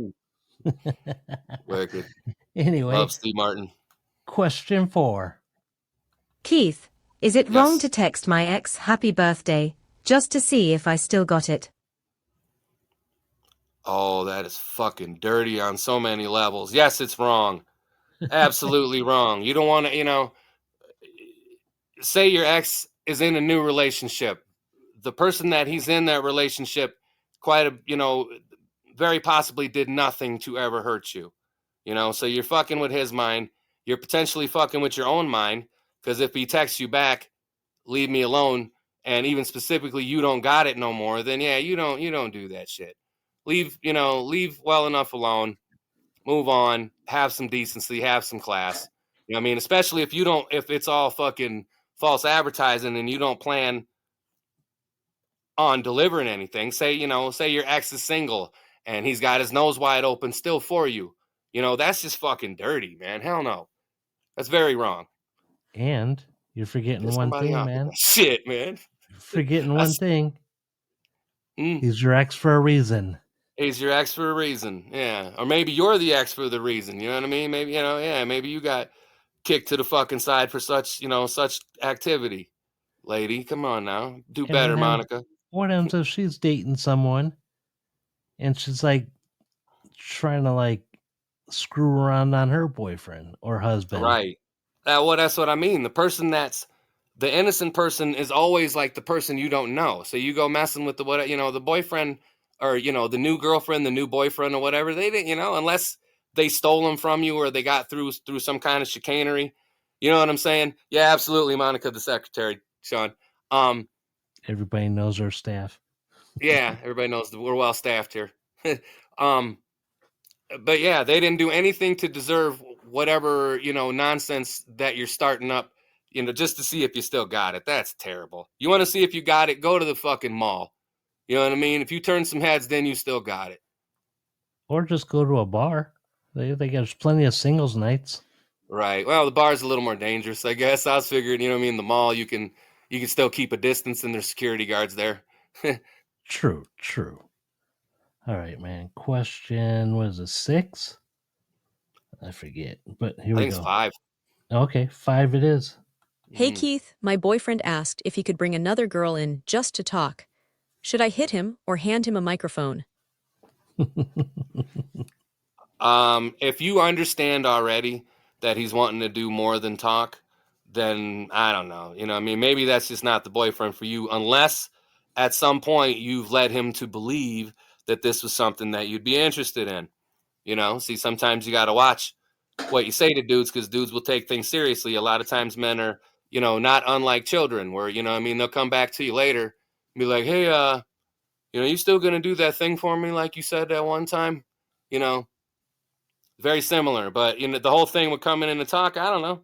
Wicked. Anyway. Love Steve Martin. Question 4. Keith, is it wrong to text my ex happy birthday just to see if I still got it? Oh, that is fucking dirty on so many levels. Yes, it's wrong. Absolutely wrong. You don't want to, say your ex is in a new relationship. The person that he's in that relationship very possibly did nothing to ever hurt you. So you're fucking with his mind. You're potentially fucking with your own mind, because if he texts you back, leave me alone, and even specifically you don't got it no more, then yeah, you don't do that shit. Leave well enough alone, move on, have some decency, have some class. You know what I mean? Especially if it's all fucking false advertising and you don't plan on delivering anything. Say your ex is single and he's got his nose wide open still for you. That's just fucking dirty, man. Hell no. That's very wrong. And you're forgetting one thing, man. Shit, man. You're forgetting one thing. He's your ex for a reason. He's your ex for a reason. Yeah. Or maybe you're the ex for the reason. You know what I mean? Maybe, maybe you got kicked to the fucking side for such activity. Lady, come on now. Do better, Monica. What happens if she's dating someone and she's like trying to screw around on her boyfriend or husband? Right. That's what I mean. The innocent person is always like the person you don't know. So you go messing with the boyfriend or, the new girlfriend, the new boyfriend or whatever. They didn't, unless they stole them from you or they got through some kind of chicanery. You know what I'm saying? Yeah, absolutely. Monica, the secretary, Sean. Everybody knows our staff. Yeah, everybody knows we're well staffed here. But yeah, they didn't do anything to deserve whatever, nonsense that you're starting up, just to see if you still got it. That's terrible. You want to see if you got it? Go to the fucking mall. You know what I mean? If you turn some heads, then you still got it. Or just go to a bar. There's plenty of singles nights. Right. Well, the bar's a little more dangerous, I guess. I was figuring, the mall, you can still keep a distance and there's security guards there. True. All right, man. Question, what is it, 6? I forget, but here we go. I think it's 5. Okay, 5 it is. Hey, Keith, my boyfriend asked if he could bring another girl in just to talk. Should I hit him or hand him a microphone? If you understand already that he's wanting to do more than talk, then I don't know. Maybe that's just not the boyfriend for you, unless at some point you've led him to believe that this was something that you'd be interested in. See, sometimes you got to watch what you say to dudes, because dudes will take things seriously. A lot of times men are, not unlike children where, they'll come back to you later and be like, hey, you still going to do that thing for me like you said that one time? Very similar. But, the whole thing with coming in to talk, I don't know.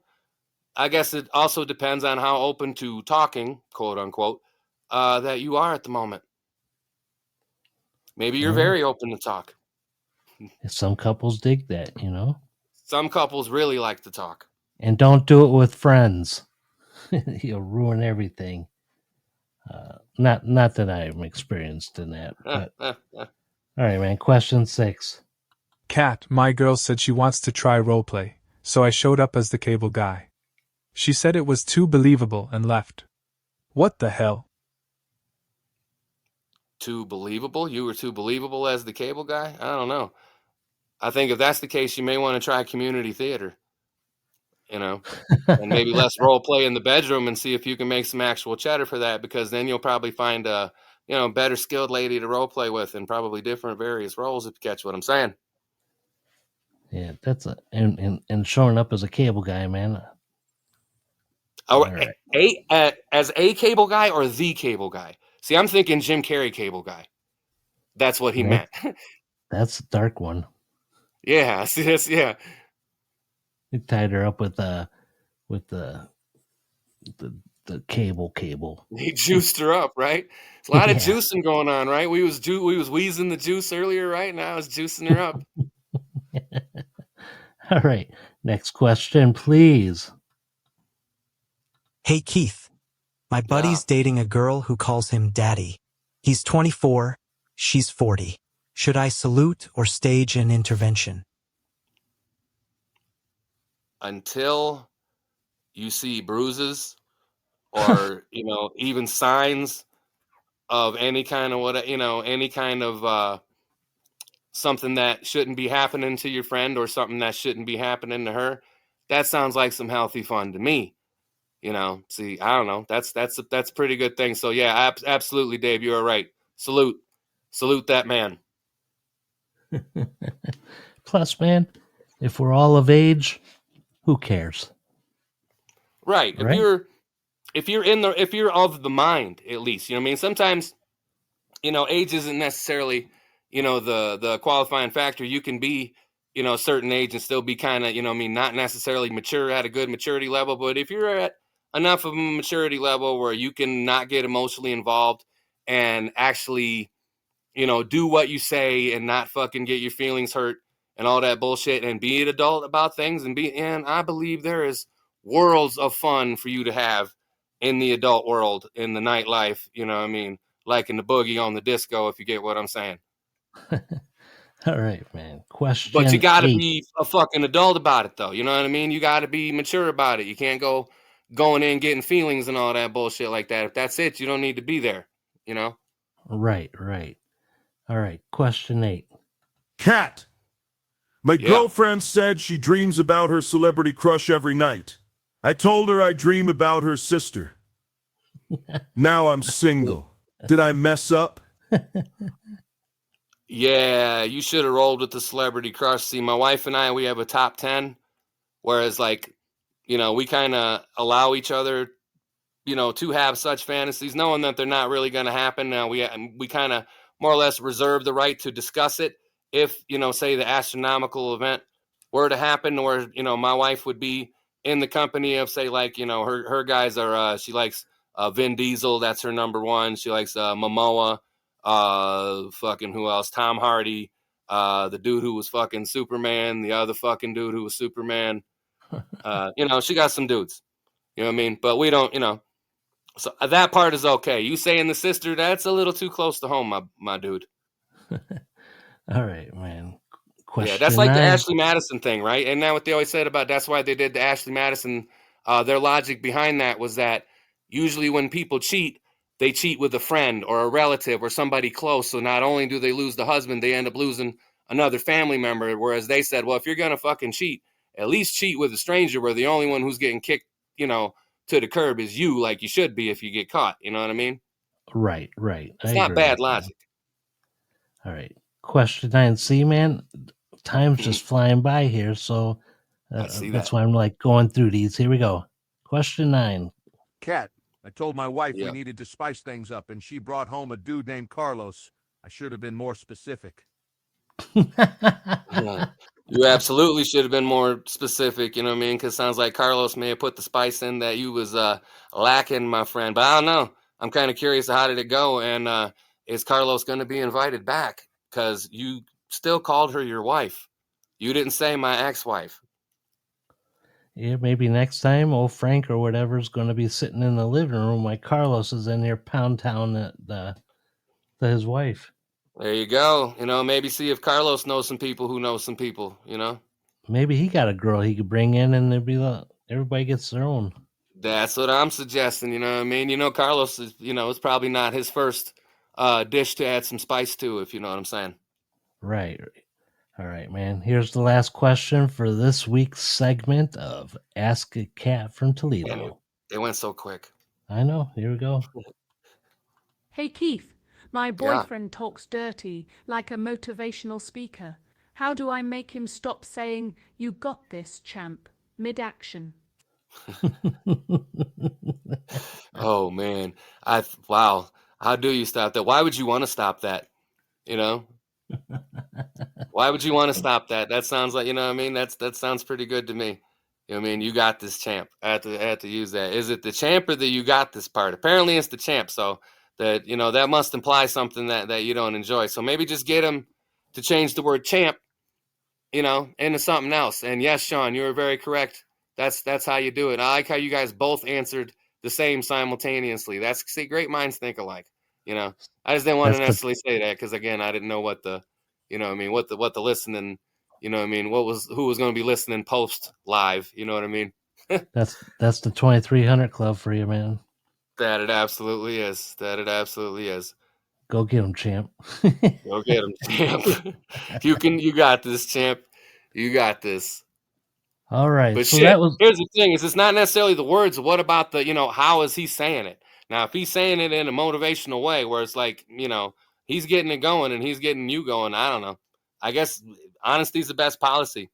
I guess it also depends on how open to talking, quote unquote, that you are at the moment. Maybe you're very open to talk. Some couples dig that, Some couples really like to talk. And don't do it with friends. You'll ruin everything. Not that I'm experienced in that, but All right, man. Question 6. Kat, my girl said she wants to try roleplay, so I showed up as the cable guy. She said it was too believable and left. What the hell? Too believable? You were too believable as the cable guy? I don't know. I think if that's the case, you may want to try community theater. And maybe less role play in the bedroom and see if you can make some actual cheddar for that, because then you'll probably find a, better skilled lady to role play with and probably different various roles, if you catch what I'm saying. Yeah, that's and showing up as a cable guy, man. Oh, right. As a cable guy or the cable guy? See, I'm thinking Jim Carrey cable guy. That's what he meant. That's a dark one. Yeah, see this, yeah. He tied her up with the cable. He juiced her up, right? There's a lot of juicing going on, right? We was wheezing the juice earlier, right? Now it's juicing her up. All right. Next question, please. Hey, Keith. My buddy's dating a girl who calls him Daddy. He's 24. She's 40. Should I salute or stage an intervention? Until you see bruises or, even signs of any kind of something that shouldn't be happening to your friend or something that shouldn't be happening to her, that sounds like some healthy fun to me. See, I don't know. That's a pretty good thing. So yeah, absolutely, Dave, you are right. Salute that man. Plus, man, if we're all of age, who cares? Right. If you're of the mind, at least, sometimes, age isn't necessarily, the qualifying factor. You can be, a certain age and still be kind of, not necessarily mature at a good maturity level. But if you're at enough of a maturity level where you can not get emotionally involved and actually, do what you say and not fucking get your feelings hurt and all that bullshit and be an adult about things and I believe there is worlds of fun for you to have in the adult world, in the nightlife, like in the boogie on the disco, if you get what I'm saying. All right, man. Question But you got to 8. be a fucking adult about it, though. You know what I mean? You got to be mature about it. You can't go going in getting feelings and all that bullshit like that. If that's it, you don't need to be there, Right. All right, question 8. Kat, my girlfriend said she dreams about her celebrity crush every night. I told her I dream about her sister. Now I'm single. Did I mess up? Yeah, you should have rolled with the celebrity crush. See, my wife and I, we have a top 10, whereas we kind of allow each other, to have such fantasies, knowing that they're not really going to happen. Now we kind of more or less reserve the right to discuss it if, say the astronomical event were to happen, or, my wife would be in the company of, say, her guys are, she likes Vin Diesel. That's her number one. She likes Momoa. Fucking who else? Tom Hardy. The dude who was fucking Superman. The other fucking dude who was Superman. She got some dudes. You know what I mean? But we don't, So that part is okay. You saying the sister, that's a little too close to home, my dude. All right, man. Question that's like 9. the Ashley Madison thing, right? And now what they always said about that's why they did the Ashley Madison. Their logic behind that was that usually when people cheat, they cheat with a friend or a relative or somebody close. So not only do they lose the husband, they end up losing another family member. Whereas they said, well, if you're going to fucking cheat, at least cheat with a stranger where the only one who's getting kicked, to the curb is you, like you should be if you get caught. You know what I mean? Right. It's not bad logic. All right. Question 9. See, man, time's just flying by here. So that's why I'm going through these. Here we go. Question 9. Kat, I told my wife we needed to spice things up, and she brought home a dude named Carlos. I should have been more specific. You absolutely should have been more specific, you know what I mean? Because it sounds like Carlos may have put the spice in that you was lacking, my friend. But I don't know. I'm kind of curious, how did it go? And is Carlos going to be invited back? Because you still called her your wife. You didn't say my ex-wife. Yeah, maybe next time old Frank or whatever is going to be sitting in the living room while Carlos is in here pound town to his wife. There you go. Maybe see if Carlos knows some people who know some people. Maybe he got a girl he could bring in, and everybody gets their own. That's what I'm suggesting. You know what I mean? Carlos is. It's probably not his first dish to add some spice to, if you know what I'm saying. Right. All right, man. Here's the last question for this week's segment of Ask a Cat from Toledo. Man, it went so quick. I know. Here we go. Hey, Keith, my boyfriend talks dirty like a motivational speaker. How do I make him stop saying, "You got this, champ," mid-action? Oh, man. Wow. How do you stop that? Why would you want to stop that? Why would you want to stop that? That sounds like, what I mean? That sounds pretty good to me. I mean? You got this, champ. I had to use that. Is it the champ or the you got this part? Apparently it's the champ. So that, that must imply something that you don't enjoy. So maybe just get him to change the word champ, into something else. And yes, Sean, you were very correct. That's how you do it. I like how you guys both answered the same simultaneously. See, great minds think alike. I just didn't want to necessarily say that because, again, I didn't know what the, what the listening, who was going to be listening post live. You know what I mean? That's the 2300 Club for you, man. That it absolutely is. Go get him, champ. Go get him, champ. You got this, champ. You got this. All right. But so here's the thing: it's not necessarily the words. What about the, how is he saying it? Now, if he's saying it in a motivational way, where it's like, he's getting it going and he's getting you going, I don't know. I guess honesty's the best policy.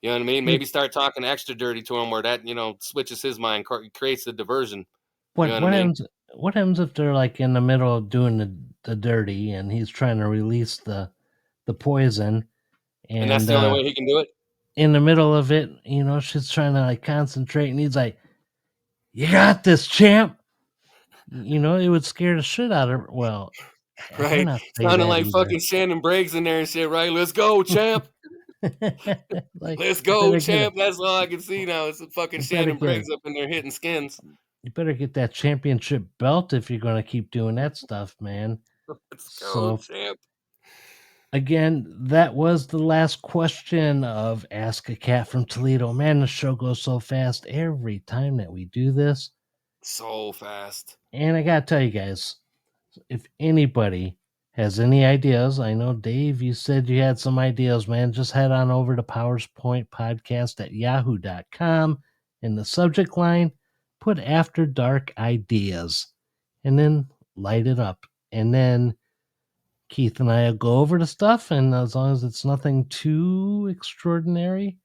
You know what I mean? Maybe start talking extra dirty to him, where that switches his mind, creates the diversion. What happens if they're like in the middle of doing the dirty and he's trying to release the poison, and that's the only way he can do it? In the middle of it, she's trying to like concentrate, and he's like, "You got this, champ." It would scare the shit out of her. Well, right? Sounding like fucking Shannon Briggs in there and shit, right? Let's go, champ. Let's go, champ. That's all I can see now. It's fucking Shannon Briggs up in there hitting skins. You better get that championship belt if you're going to keep doing that stuff, man. Let's go, champ. Again, that was the last question of Ask a Cat from Toledo. Man, the show goes so fast every time that we do this. So fast. And I got to tell you guys, if anybody has any ideas, I know, Dave, you said you had some ideas, man. Just head on over to powerspointpodcast@yahoo.com. In the subject line, put After Dark Ideas, and then light it up. And then Keith and I will go over the stuff, and as long as it's nothing too extraordinary,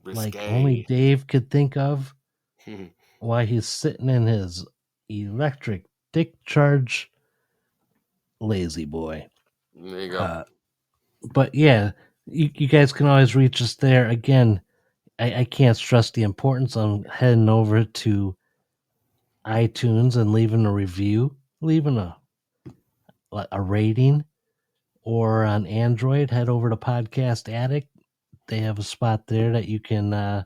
like only Dave could think of, why he's sitting in his electric dick charge lazy boy. There you go. But yeah, you guys can always reach us there. Again, I can't stress the importance of heading over to iTunes and leaving a review, leaving a rating, or on Android, head over to Podcast Addict. They have a spot there that you can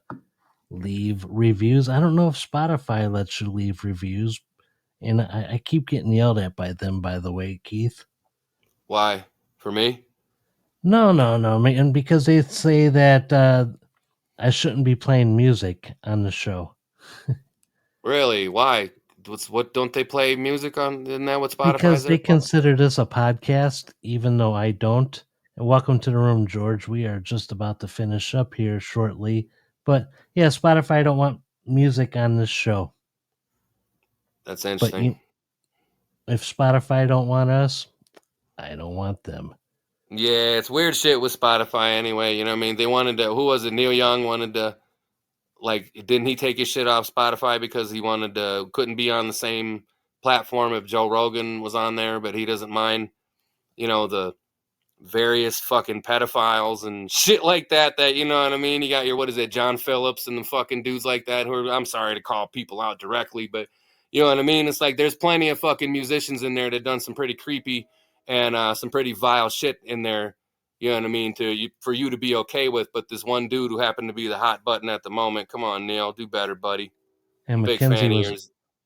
leave reviews. I don't know if Spotify lets you leave reviews, and I keep getting yelled at by them, by the way, Keith. Why? For me? No, man, because they say that I shouldn't be playing music on the show. Really? Why? What don't they play music on? Isn't that what Spotify? Because they consider this a podcast, even though I don't. And welcome to the room, George. We are just about to finish up here shortly. But yeah, Spotify don't want music on this show. That's interesting. But if Spotify don't want us, I don't want them. Yeah, it's weird shit with Spotify anyway. You know what I mean? They wanted to, who was it? Neil Young wanted to, like, didn't he take his shit off Spotify because he couldn't be on the same platform if Joe Rogan was on there, but he doesn't mind, the various fucking pedophiles and shit like that, you know what I mean? You got your, John Phillips and the fucking dudes like that who are, I'm sorry to call people out directly, but you know what I mean? It's like there's plenty of fucking musicians in there that done some pretty creepy and some pretty vile shit in there, you know what I mean, for you to be okay with. But this one dude who happened to be the hot button at the moment, come on, Neil, do better, buddy. And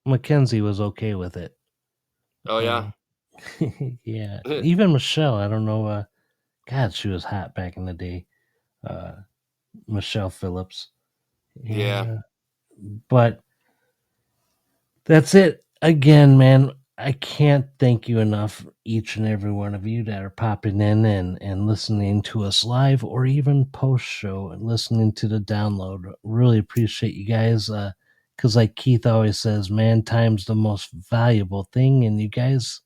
Mackenzie was okay with it. Oh, yeah? Yeah, even Michelle. I don't know. God, she was hot back in the day. Michelle Phillips. Yeah. But that's it. Again, man, I can't thank you enough, each and every one of you that are popping in and listening to us live or even post show and listening to the download. Really appreciate you guys. Because, like Keith always says, man, time's the most valuable thing, and you guys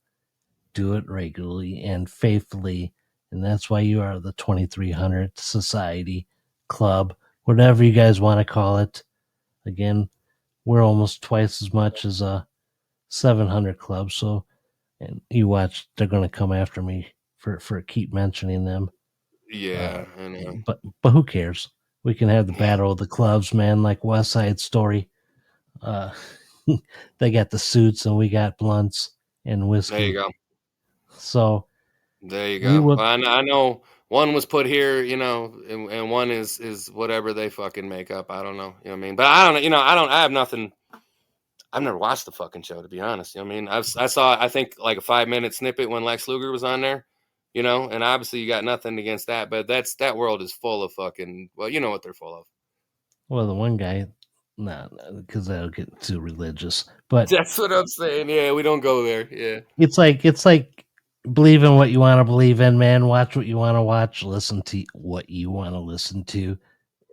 do it regularly and faithfully. And that's why you are the 2300 Society Club, whatever you guys want to call it. Again, we're almost twice as much as a 700 Club. So, and you watch, they're going to come after me for keep mentioning them. Yeah, I know. But who cares? We can have the battle of the clubs, man, like West Side Story. They got the suits and we got blunts and whiskey. There you go. So there you go. Well, I know one was put here, and one is whatever they fucking make up. I don't know. You know what I mean? But I don't know. I have nothing. I've never watched the fucking show, to be honest. You know what I mean? I saw, I think, like a 5-minute snippet when Lex Luger was on there, and obviously you got nothing against that, but that world is full of fucking, well, you know what they're full of. Well, the one guy, no, because that'll get too religious. But that's what I'm saying. Yeah, we don't go there. Yeah. It's like believe in what you want to believe in, man. Watch what you want to watch. Listen to what you want to listen to.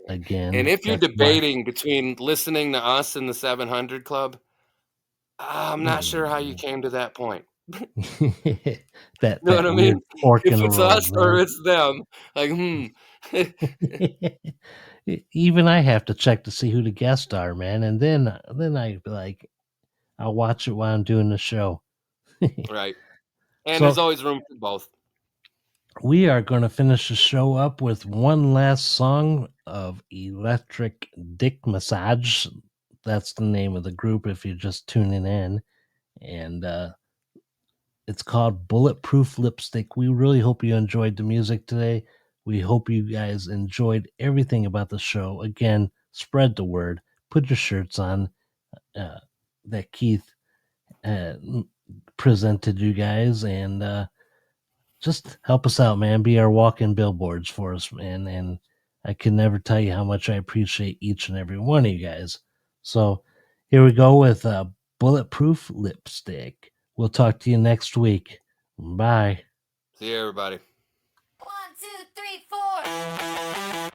Again, and if you're debating between listening to us and the 700 Club, I'm not sure how you came to that point. that know what I mean? If it's us or it's them, like, Even I have to check to see who the guests are, man, and then I be like, I'll watch it while I'm doing the show. Right, and there's always room for both. We are going to finish the show up with one last song of Electric Dick Massage. That's the name of the group if you're just tuning in. And it's called Bulletproof Lipstick. We really hope you enjoyed the music today. We hope you guys enjoyed everything about the show. Again, spread the word. Put your shirts on that Keith presented you guys. And just help us out, man. Be our walking billboards for us, man. And I can never tell you how much I appreciate each and every one of you guys. So here we go with Bulletproof Lipstick. We'll talk to you next week. Bye. See you, everybody. 1, 2, 3, 4.